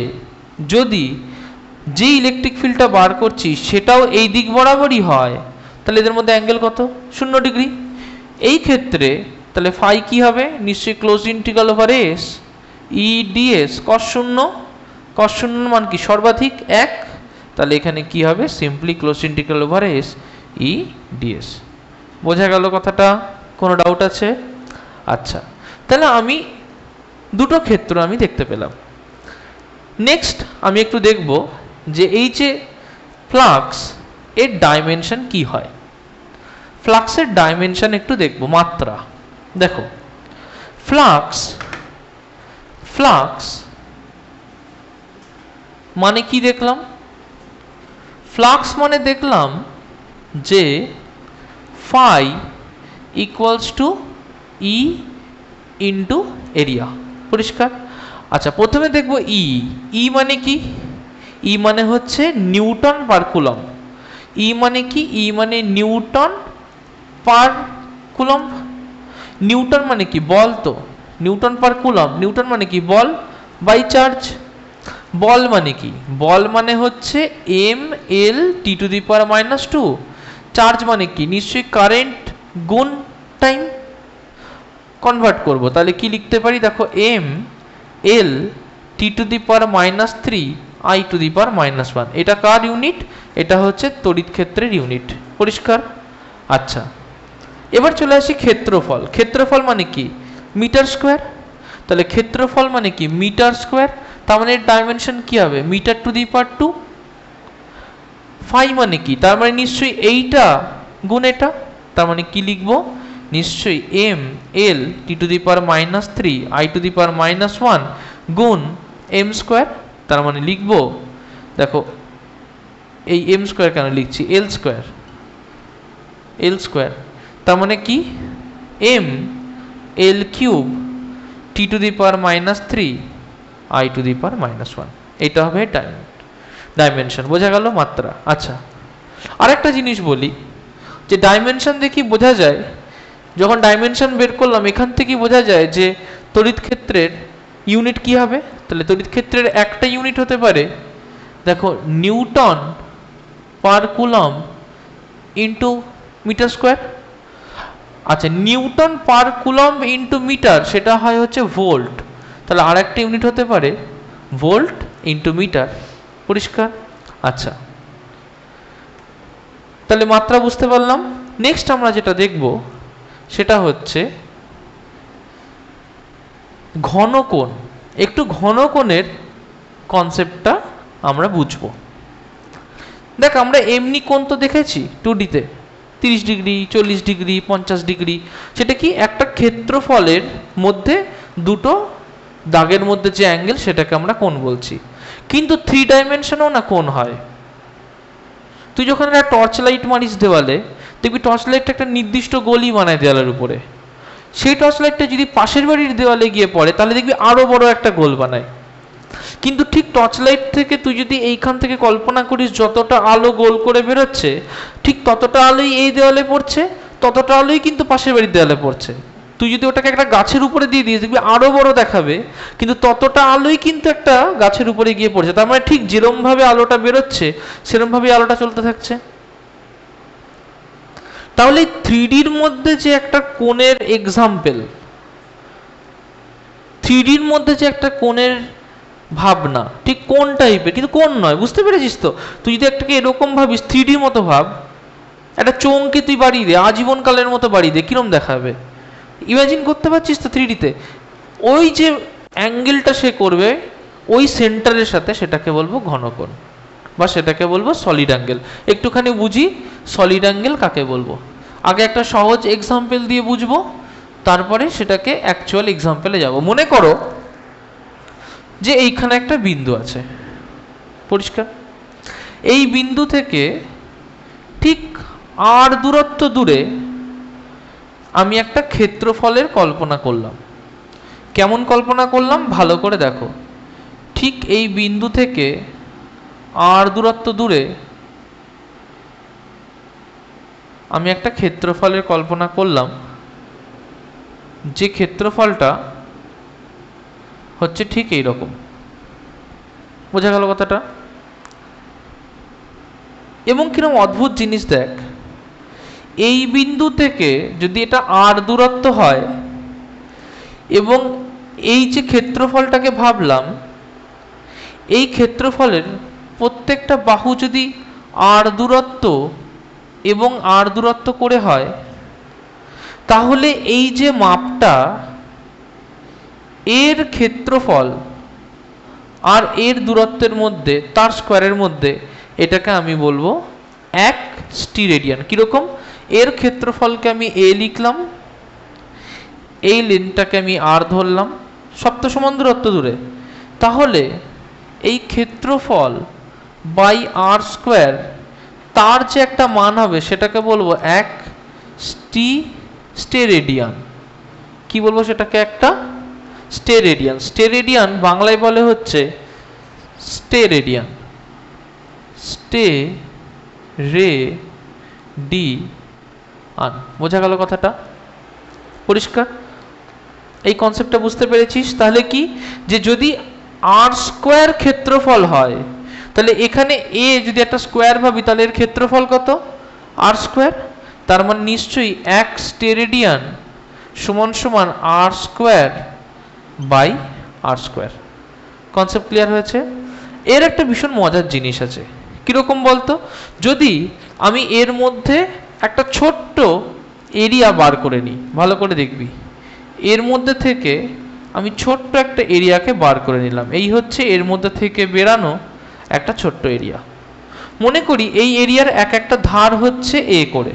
যদি যে ইলেকট্রিক ফিল্ডটা বার করছি সেটাও এই দিক বরাবরই হয়, তাহলে এদের মধ্যে অ্যাঙ্গেল কত, 0 ডিগ্রি। এই ক্ষেত্রে তাহলে ফাই কি হবে, নিশ্চয়ই close integral over S E DS cos 0, cos 0 মান কি সর্বাধিক 1, তাহলে এখানে কি হবে, simply close integral over S E DS. বোঝা গেল কথাটা? কোনো ডাউট আছে? আচ্ছা, তাহলে আমি দুটো ক্ষেত্র আমি দেখতে পেলাম। নেক্সট আমি একটু দেখব যে এই যে ফ্লাক্স, এর ডাইমেনশন কি হয়। ফ্লাক্সের ডাইমেনশন একটু দেখব, মাত্রা। দেখো ফ্লাক্স, ফ্লাক্স মানে কি দেখলাম, ফ্লাক্স মানে দেখলাম যে phi equals to E into area. পরিষ্কার? আচ্ছা, প্রথমে দেখব ই। ই মানে কি, ই মানে হচ্ছে নিউটন পার কুলম্ব। ই মানে কি, ই মানে নিউটন পার কুলম্ব। নিউটন মানে কি, বল, তো নিউটন পার কুলম্ব, নিউটন মানে কি বল বাই চার্জ। বল মানে কি, বল মানে হচ্ছে M L T to the power -2। Charge মানে কি, নিশ্চয়ই কারেন্ট গুণ টাইম। কনভার্ট করব, তাহলে কি লিখতে পারি, দেখো M L T to the power -3 I to the power -1। এটা কার ইউনিট, এটা হচ্ছে তড়িৎ ক্ষেত্রের ইউনিট। পরিষ্কার? আচ্ছা, এবার চলে আসি ক্ষেত্রফল। ক্ষেত্রফল মানে কি, মিটার স্কোয়ার। তাহলে ক্ষেত্রফল মানে কি, মিটার স্কোয়ার, তার মানে ডাইমেনশন কি হবে, metre to the power 2। Phi মানে কি, তার মানে নিশ্চয়ই এইটা গুণ এটা, তার মানে কি লিখবো, নিশ্চয়ই M L T to the power -3 I to the power -1 গুণ এম স্কোয়ার। তার মানে লিখবো, দেখো এই এম স্কোয়ার কেন লিখছি, এল স্কোয়ার, এল স্কোয়ার, তার মানে কি M L cube T to the power -3 I to the power -1। এটা হবে ডাইমেনশন। বোঝা গেল? মাত্রা। আচ্ছা, আরেকটা জিনিস বলি, যে ডাইমেনশন দেখি বোঝা যায়, যখন ডাইমেনশন বের করলাম এখান থেকে বোঝা যায় যে তড়িৎ ক্ষেত্রের ইউনিট কি হবে। তাহলে তড়িৎ ক্ষেত্রের একটা ইউনিট হতে পারে, দেখো newton per coulomb into metre square. আচ্ছা, newton per coulomb into metre, সেটা হয় হচ্ছে ভোল্ট। তাহলে আর একটা ইউনিট হতে পারে ভোল্ট ইন্টু মিটার। পরিষ্কার? আচ্ছা, তাহলে মাত্রা বুঝতে পারলাম। নেক্সট আমরা যেটা দেখব সেটা হচ্ছে ঘনকোণ। একটু ঘনকোণের কনসেপ্টটা আমরা বুঝবো। দেখ, আমরা এমনি কোণ তো দেখেছি 2D-তে, 30 ডিগ্রি, 40 ডিগ্রি, 50 ডিগ্রি। সেটা কি, একটা ক্ষেত্রফলের মধ্যে দুটো দাগের মধ্যে যে অ্যাঙ্গেল, সেটাকে আমরা কোণ বলছি। কিন্তু 3 ডাইমেনশনেও না কোণ হয়। তুই যখন একটা টর্চ লাইট মারিস দেওয়ালে, দেখবি টর্চ লাইটটা একটা নির্দিষ্ট গলি বানায় দেওয়ালের উপরে। সেই টর্চ লাইটটা যদি পাশের বাড়ির দেওয়ালে গিয়ে পড়ে, তাহলে দেখবি আরো বড় একটা গোল বানায়। কিন্তু ঠিক টর্চ লাইট থেকে তুই যদি এইখান থেকে কল্পনা করিস যতটা আলো গোল করে বেরোচ্ছে, ঠিক ততটা আলোই এই দেওয়ালে পড়ছে, ততটা আলোই কিন্তু পাশের বাড়ির দেওয়ালে পড়ছে। তুই যদি ওটাকে একটা গাছের উপরে দিয়ে দিস, দেখবি আরো বড় দেখাবে, কিন্তু ততটা আলোই কিন্তু একটা গাছের উপরে গিয়ে পড়ছে। তার মানে ঠিক যেরমভাবে আলোটা বেরোচ্ছে, সেরমভাবেই আলোটা চলতে থাকছে। তাহলে 3Dর মধ্যে যে একটা কোণের এক্সাম্পল, 3Dর মধ্যে যে একটা কোণের ভাবনা, ঠিক কোন টাইপের, কিন্তু কোন নয়, বুঝতে পেরেছিস তো? তুই যদি একটাকে এরকম ভাবিস, 3Dর মতো ভাব, একটা চোঙকে তুই বাড়িয়ে দে, আজীবনকালের মতো বাড়িয়ে দে, কিরম দেখাবে? ইমাজিন করতে পারছিস তো 3Dতে? ওই যে অ্যাঙ্গেলটা সে করবে ওই সেন্টারের সাথে, সেটাকে বলবো ঘনকোণ, বা সেটাকে বলবো সলিড অ্যাঙ্গেল। একটুখানি বুঝি সলিড অ্যাঙ্গেল কাকে বলবো। আগে একটা সহজ এক্সাম্পল দিয়ে বুঝবো, তারপরে সেটাকে অ্যাকচুয়াল এক্সাম্পলে যাব। মনে করো যে এইখানে একটা বিন্দু আছে, পরিষ্কার? এই বিন্দু থেকে ঠিক r দূরত্ব দূরে আমি একটা ক্ষেত্রফলের কল্পনা করলাম। কেমন কল্পনা করলাম ভালো করে দেখো। ঠিক এই বিন্দু থেকে r দূরত্ব দূরে আমি একটা ক্ষেত্রফলের কল্পনা করলাম, যে ক্ষেত্রফলটা হচ্ছে ঠিক এই রকম। বোঝা গেল কথাটা? এবং কিরকম অদ্ভুত জিনিস দেখ, এই বিন্দু থেকে যদি এটা r দূরত্ব হয়, এবং এই যে ক্ষেত্রফলটাকে ভাবলাম, এই ক্ষেত্রফলের প্রত্যেকটা বাহু যদি r দূরত্ব এবং r দূরত্ব করে হয়, তাহলে এই যে মাপটা, এর ক্ষেত্রফল আর এর দূরত্বের মধ্যে, তার স্কোয়ারের মধ্যে, এটাকে আমি বলবো 1 স্টিরেডিয়ান। কিরকম? এর ক্ষেত্রফলকে আমি a লিখলাম, এই লেনটাকে আমি r ধরলাম, সব তো সমান দূরত্ব দূরে, তাহলে এই ক্ষেত্রফল বাই r স্কোয়ার, তার যে একটা মান হবে সেটাকে বলবো 1 স্টেরেডিয়ান। কি বলবো সেটাকে? একটা স্টেরেডিয়ান। স্টেরেডিয়ান বাংলায় বলে হচ্ছে স্টেরেডিয়ান, স্টেরেডিয়ান। বোঝা গেল কথাটা? পরিষ্কার? এই কনসেপ্টটা বুঝতে পেরেছিস? তাহলে কি, যে যদি r স্কোয়ার ক্ষেত্রফল হয়, তাহলে এখানে a যদি একটা স্কোয়ার ভাবি, তাহলে এর ক্ষেত্রফল কত? r square. তার মানে নিশ্চয়ই 1 স্টেরেডিয়ান সমান সমান r square by r square. Concept clear হয়েছে? এর একটা ভীষণ মজার জিনিস আছে। কিরকম বলতো? যদি আমি এর মধ্যে একটা ছোট্ট এরিয়া বার করে নিই, ভালো করে দেখবি, এর মধ্যে থেকে আমি ছোট্ট একটা এরিয়াকে বার করে নিলাম, এই হচ্ছে এর মধ্যে থেকে বেরানো একটা ছোট্ট এরিয়া। মনে করি এই এরিয়ার এক একটা ধার হচ্ছে a করে,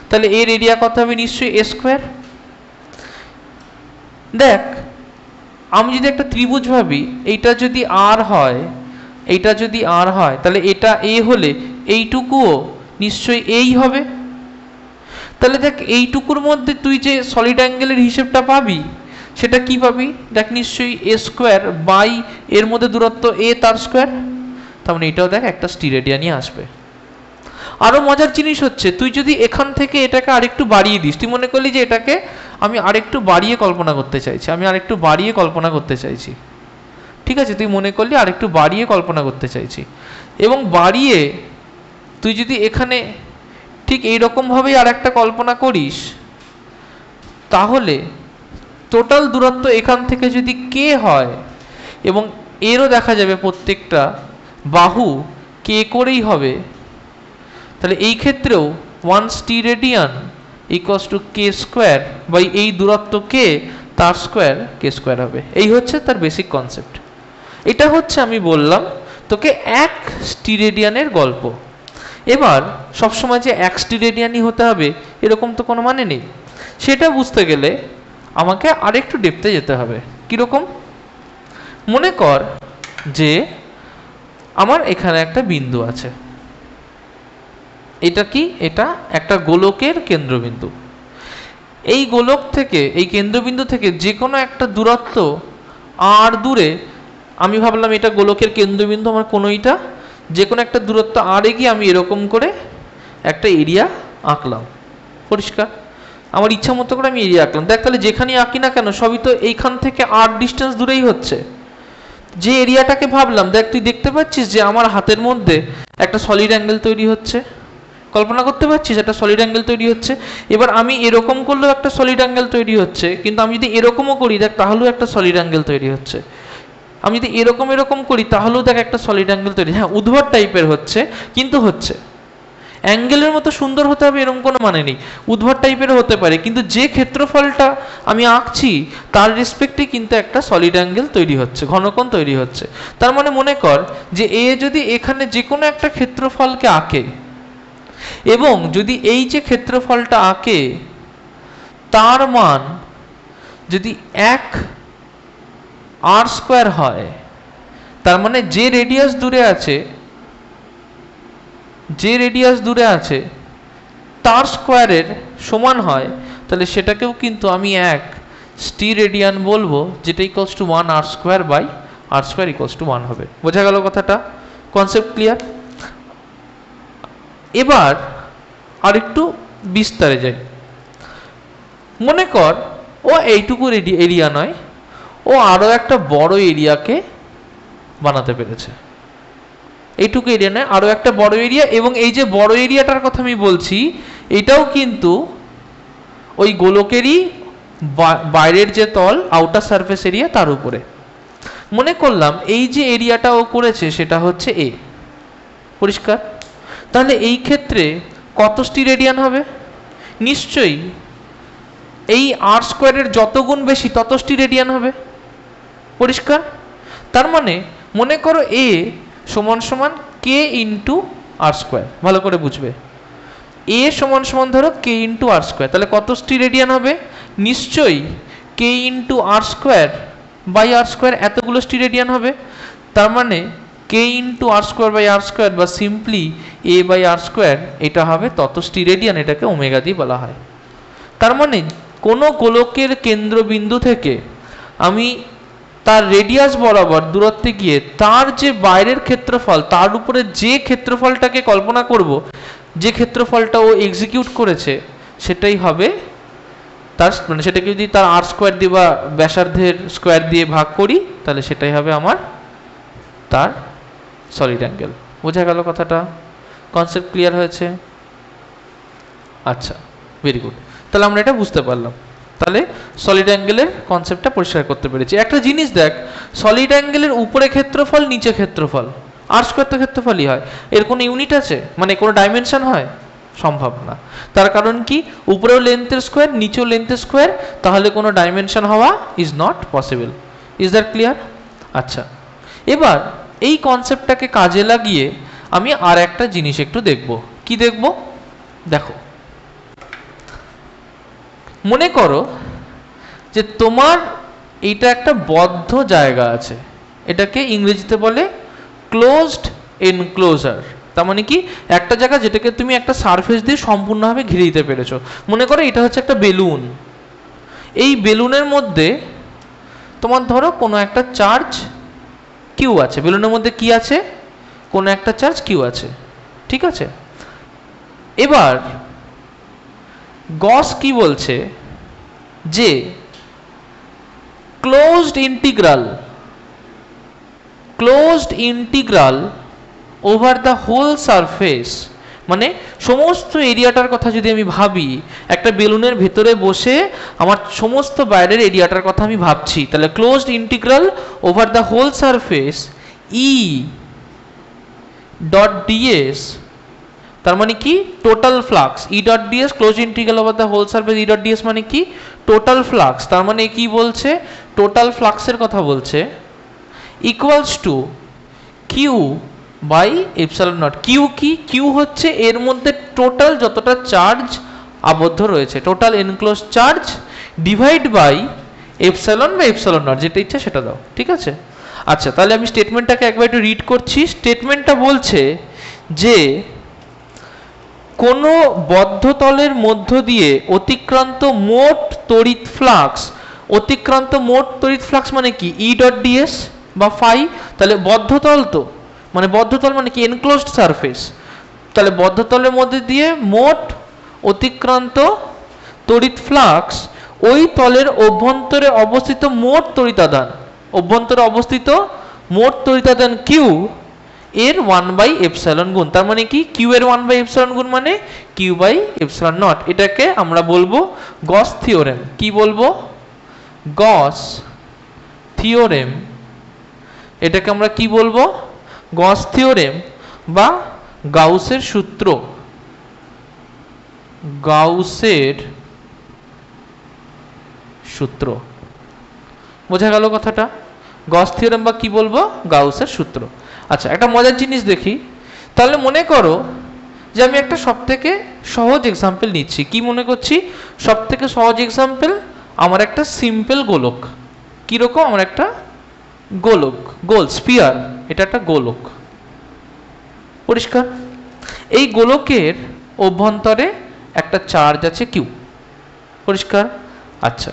তাহলে এর এরিয়া কত হবে? নিশ্চয়ই a স্কোয়ার। দেখ, আমি যদি একটা ত্রিভুজ ভাবি, এইটা যদি r হয়, এইটা যদি r হয়, তাহলে এটা a হলে এইটুকুও নিশ্চয়ই এই হবে। তাহলে দেখ, এইটুকুর মধ্যে তুই যে সলিড অ্যাঙ্গেলের হিসেবটা পাবি, সেটা কি পাবি? দেখ, নিশ্চয়ই a স্কোয়ার বাই এর মধ্যে দূরত্ব a, তার স্কোয়ার। তার মানে এটাও দেখ একটা স্টিরেডিয়ানই আসবে। আরো মজার জিনিস হচ্ছে, তুই যদি এখান থেকে এটাকে আরেকটু বাড়িয়ে দিস, তুই মনে করলি যে এটাকে আমি আরেকটু বাড়িয়ে কল্পনা করতে চাইছি, আমি আরেকটু বাড়িয়ে কল্পনা করতে চাইছি, ঠিক আছে? তুই মনে করলি আরেকটু বাড়িয়ে কল্পনা করতে চাইছি, এবং বাড়িয়ে তুই যদি এখানে ঠিক এইরকমভাবেই আর একটা কল্পনা করিস, তাহলে টোটাল দূরত্ব এখান থেকে যদি k হয়, এবং এরও দেখা যাবে প্রত্যেকটা বাহু k করেই হবে, তাহলে এই ক্ষেত্রেও 1 steradian equals to k square by এই দূরত্ব k, তার স্কোয়ার k স্কোয়ার হবে। এই হচ্ছে তার বেসিক কনসেপ্ট। এটা হচ্ছে আমি বললাম তোকে 1 স্টিরেডিয়ানের গল্প। এবার সবসময় যে 1 স্টিরেডিয়ানই হতে হবে এরকম তো কোনো মানে নেই। সেটা বুঝতে গেলে আমাকে আরেকটু ডেপথে যেতে হবে। কীরকম? মনে কর যে আমার এখানে একটা বিন্দু আছে, এটা কি? এটা একটা গোলকের কেন্দ্রবিন্দু। এই গোলক থেকে, এই কেন্দ্রবিন্দু থেকে যে কোনো একটা দূরত্ব r দূরে আমি ভাবলাম এটা গোলকের কেন্দ্রবিন্দু, আমার কোনোইটা যে কোনো একটা দূরত্ব r এ গিয়ে আমি এরকম করে একটা এরিয়া আঁকলাম। পরিষ্কার? আমার ইচ্ছা মতো করে আমি এরিয়া আঁকলাম। দেখ, তাহলে যেখানেই আঁকি না কেন সবই তো এইখান থেকে r ডিস্টেন্স দূরেই হচ্ছে। যে এরিয়াটাকে ভাবলাম, দেখ তুই দেখতে পাচ্ছিস যে আমার হাতের মধ্যে একটা সলিড অ্যাঙ্গেল তৈরি হচ্ছে, কল্পনা করতে পারছিস একটা সলিড অ্যাঙ্গেল তৈরি হচ্ছে। এবার আমি এরকম করলেও একটা সলিড অ্যাঙ্গেল তৈরি হচ্ছে, কিন্তু আমি যদি এরকমও করি দেখ তাহলেও একটা সলিড অ্যাঙ্গেল তৈরি হচ্ছে। আমি যদি এরকম করি তাহলেও দেখ একটা সলিড অ্যাঙ্গেল তৈরি, হ্যাঁ উদ্ভট টাইপের হচ্ছে কিন্তু হচ্ছে। অ্যাঙ্গেলের মতো সুন্দর হতে হবে এরকম কোনো মানে নেই, উদ্ভট টাইপের হতে পারে, কিন্তু যে ক্ষেত্রফলটা আমি আঁকছি তার রেসপেক্টে কিন্তু একটা সলিড অ্যাঙ্গেল তৈরি হচ্ছে, ঘনকোণ তৈরি হচ্ছে। তার মানে মনে কর যে এ যদি এখানে যে কোনো একটা ক্ষেত্রফলকে আঁকে এবং যদি এই যে ক্ষেত্রফলটা আঁকে তার মান যদি 1 r² হয়, তার মানে যে রেডিয়াস দূরে আছে তার স্কোয়ারের সমান হয়, তাহলে সেটাকেও কিন্তু আমি 1 স্টিরেডিয়ান বলবো, যেটা equals to 1 r² by r² equals to 1 হবে। বোঝা গেল কথাটা? Concept clear? এবার আর একটু বিস্তারে যাই। মনে কর ও এইটুকু এরিয়া নয়, ও আরো একটা বড় এরিয়াকে বানাতে পেরেছে। এইটুকু এরিয়া নয়, আরো একটা বড় এরিয়া, এবং এই যে বড় এরিয়াটার কথা আমি বলছি এটাও কিন্তু ওই গোলকেরই বাইরের যে তল, আউটার সারফেস এরিয়া, তার উপরে। মনে করলাম এই যে এরিয়াটা ও করেছে সেটা হচ্ছে এ। পরিষ্কার? তাহলে এই ক্ষেত্রে কত স্টিরেডিয়ান হবে? নিশ্চয়ই এই r² যত গুণ বেশি তত স্টিরেডিয়ান হবে। পরিষ্কার? তার মানে মনে করো এ সমান সমান k ইন্টু r²। ভালো করে বুঝবে, এ সমান সমান ধরো k ইন্টু r², তাহলে কত স্টিরেডিয়ান হবে? নিশ্চয়ই k into r² by r², এতগুলো স্টিরেডিয়ান হবে। তার মানে k into r² by r² বা সিম্পলি a বাই r², এটা হবে তত স্টিরেডিয়ান। এটাকে ওমেগা দিয়ে বলা হয়। তার মানে কোনো গোলকের কেন্দ্রবিন্দু থেকে আমি তার রেডিয়াস বরাবর দূরত্বে গিয়ে তার যে বাইরের ক্ষেত্রফল, তার উপরে যে ক্ষেত্রফলটাকে কল্পনা করব, যে ক্ষেত্রফলটা ও এক্সিকিউট করেছে, সেটাই হবে তার, মানে সেটাকে যদি তার r² দিয়ে বা ব্যাসার্ধের স্কোয়ার দিয়ে ভাগ করি তাহলে সেটাই হবে আমার তার সলিড অ্যাঙ্গেল। বোঝা গেল কথাটা? কনসেপ্ট ক্লিয়ার হয়েছে? আচ্ছা, ভেরি গুড। তাহলে আমরা এটা বুঝতে পারলাম। তাহলে সলিড অ্যাঙ্গেলের কনসেপ্টটা পরিষ্কার করতে পেরেছি। একটা জিনিস দেখ, সলিড অ্যাঙ্গেলের উপরে ক্ষেত্রফল নিচে ক্ষেত্রফল, r² তো ক্ষেত্রফলই হয়। এর কোনো ইউনিট আছে? মানে কোনো ডাইমেনশন হয়? সম্ভব না। তার কারণ কি? উপরেও লেন্থের স্কোয়ার, নিচেও লেন্থের স্কোয়ার, তাহলে কোনো ডাইমেনশন হওয়া is not possible. Is that clear? আচ্ছা, এবার এই কনসেপ্টটাকে কাজে লাগিয়ে আমি আর একটা জিনিস একটু দেখব। কি দেখব? দেখো, মনে করো যে তোমার এইটা একটা বদ্ধ জায়গা আছে, এটাকে ইংরেজিতে বলে ক্লোজড এনক্লোজার। তার মানে কি? একটা জায়গা যেটাকে তুমি একটা সারফেস দিয়ে সম্পূর্ণভাবে ঘিরে দিতে পেরেছো। মনে করো এটা হচ্ছে একটা বেলুন। এই বেলুনের মধ্যে তোমার ধরো কোনো একটা চার্জ কিউ আছে। বেলুনের মধ্যে কি আছে? কোনো একটা চার্জ কিউ আছে, ঠিক আছে? এবার গস কি বলছে যে closed integral over the whole surface, মানে সমস্ত এরিয়াটার কথা যদি আমি ভাবি, একটা বেলুনের ভেতরে বসে আমার সমস্ত বাইরের এরিয়াটার কথা আমি ভাবছি, তাহলে closed integral over the whole surface E dot DS, তার মানে কি? Total flux. E dot DS, close integral over the whole surface E dot DS মানে কি? Total flux. তার মানে কি বলছে? টোটাল ফ্লাক্সের কথা বলছে, equals to Q by epsilon naught. Q কি? কিউ হচ্ছে এর মধ্যে টোটাল যতটা চার্জ আবদ্ধ রয়েছে, total enclose charge, divide by epsilon বা এপসাইলন নট, যেটা ইচ্ছা সেটা দাও, ঠিক আছে? আচ্ছা, তাহলে আমি স্টেটমেন্টটাকে একবার একটু রিড করছি। স্টেটমেন্টটা বলছে যে কোনো বদ্ধতলের মধ্য দিয়ে অতিক্রান্ত মোট তড়িৎ ফ্লাক্স, মানে কি? ই ডট ডিএস বা ফাই। তাহলে বদ্ধতল, তো মানে বদ্ধতল মানে কি? Enclosed surface. তাহলে বদ্ধতলের মধ্যে দিয়ে মোট অতিক্রান্ত তড়িৎ ফ্লাক্স ওই তলের অভ্যন্তরে অবস্থিত মোট তড়িতাদান, কিউ এর 1/ε গুণ, তার মানে কি কিউ এর 1/ε গুণ মানে q/ε0। এটাকে আমরা বলবো গস থিওরেম। কি বলবো? গস থিওরেম। এটাকে আমরা কি বলবো? গস থিওরেম বা গাউসের সূত্র। গাউসের সূত্র। বোঝা গেল কথাটা? গস থিওরেম বা কি বলবো? গাউসের সূত্র। আচ্ছা, একটা মজার জিনিস দেখি। তাহলে মনে করো যে আমি একটা সবথেকে সহজ এক্সাম্পল নিচ্ছি। কি মনে করছি? সবথেকে সহজ এক্সাম্পল আমার একটা সিম্পল গোলক। কিরকম? আমার একটা গোলক, গোল স্পিয়ার, এটা একটা গোলক। পরিষ্কার? এই গোলকের অভ্যন্তরে একটা চার্জ আছে কিউ। পরিষ্কার? আচ্ছা,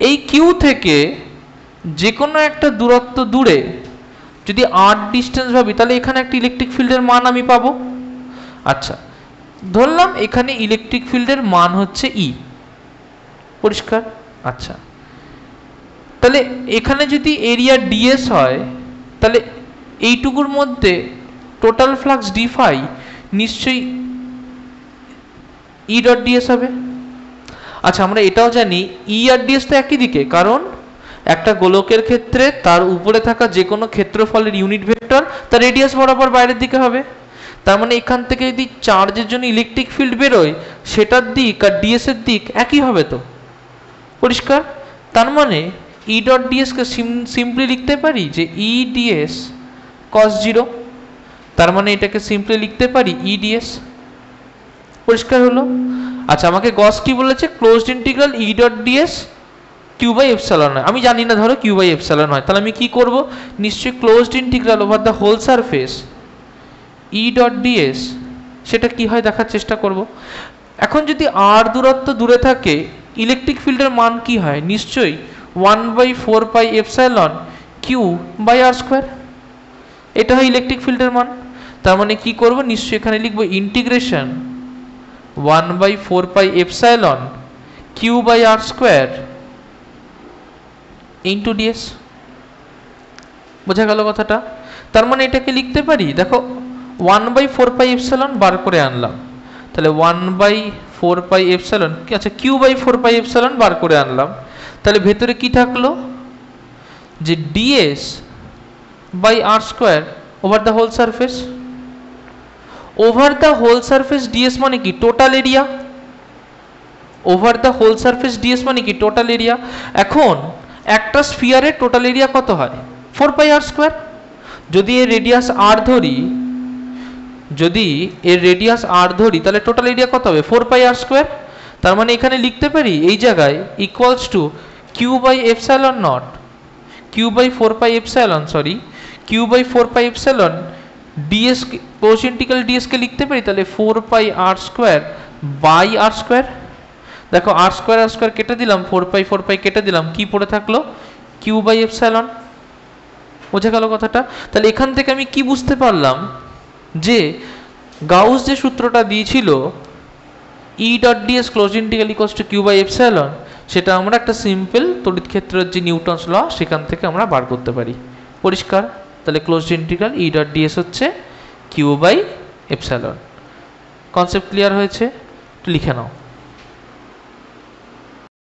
এই কিউ থেকে যে কোনো একটা দূরত্ব দূরে যদি r ডিস্টেন্স ভাবি, তাহলে এখানে একটা ইলেকট্রিক ফিল্ডের মান আমি পাবো। আচ্ছা, ধরলাম এখানে ইলেকট্রিক ফিল্ডের মান হচ্ছে E। পরিষ্কার? আচ্ছা, তাহলে এখানে যদি এরিয়া ds হয়, তাহলে এইটুকুর মধ্যে টোটাল ফ্লাক্স d ফাই নিশ্চয়ই E ডট ds হবে। আচ্ছা, আমরা এটাও জানি E আর ds তো একই দিকে, কারণ একটা গোলকের ক্ষেত্রে তার উপরে থাকা যে কোনো ক্ষেত্রফলের ইউনিট ভেক্টর তার রেডিয়াস বরাবর বাইরের দিকে হবে। তার মানে এখান থেকে যদি চার্জের জন্য ইলেকট্রিক ফিল্ড বেরোয়, সেটার দিক আর ds এর দিক একই হবে তো। পরিষ্কার? তার মানে E ডট ds কে সিম্পলি লিখতে পারি যে E ds cos 0। তার মানে এটাকে সিম্পলি লিখতে পারি E ds। পরিষ্কার হলো? আচ্ছা, আমাকে গস কি বলেছে? Closed integral E dot ds q/ε হয়। আমি জানি না ধরো q/ε হয়, তাহলে আমি কি করব? নিশ্চয়ই closed integral over the whole surface E dot ds সেটা কি হয় দেখার চেষ্টা করব। এখন যদি r দূরত্ব দূরে থাকে, ইলেকট্রিক ফিল্ডের মান কি হয়? নিশ্চয়ই 1/4πε q/r²। এটা হয় ইলেকট্রিক ফিল্ডের মান। তার মানে কি করব? নিশ্চয়ই এখানে লিখব ইন্টিগ্রেশন 1/4πε q/r² ইন্টু ds। বোঝা গেল কথাটা? তার মানে এটাকে লিখতে পারি, দেখো 1/4πε বার করে আনলাম, তাহলে 1/4πε, আচ্ছা q/4πε বার করে আনলাম, তাহলে ভেতরে কি থাকলো? যে ds/r² over the whole surface. Over the whole surface ds মানে কি? Total area. Over the whole surface ds মানে কি? Total area. এখন একটা স্ফিয়ারের টোটাল এরিয়া কত হয়? 4πr²। যদি এর রেডিয়াস r ধরি, তাহলে টোটাল এরিয়া কত হবে? 4πr²। তার মানে এখানে লিখতে পারি এই জায়গায় equals to q/ε0, q/4πε ds, close integral ds কে লিখতে পারি তাহলে 4πr²/r²। দেখো r² কেটে দিলাম, 4π কেটে দিলাম, কি পড়ে থাকলো? q/ε। বোঝা গেল কথাটা? তাহলে এখান থেকে আমি কি বুঝতে পারলাম? যে গাউস যে সূত্রটা দিয়েছিল E dot ds close integral equals to q/ε, সেটা আমরা একটা সিম্পল তড়িৎ ক্ষেত্রের যে নিউটনস ল সেখান থেকে আমরা বার করতে পারি। পরিষ্কার? তাহলে close integral E dot ds হচ্ছে q/ε। কনসেপ্ট ক্লিয়ার হয়েছে? লিখে নাও।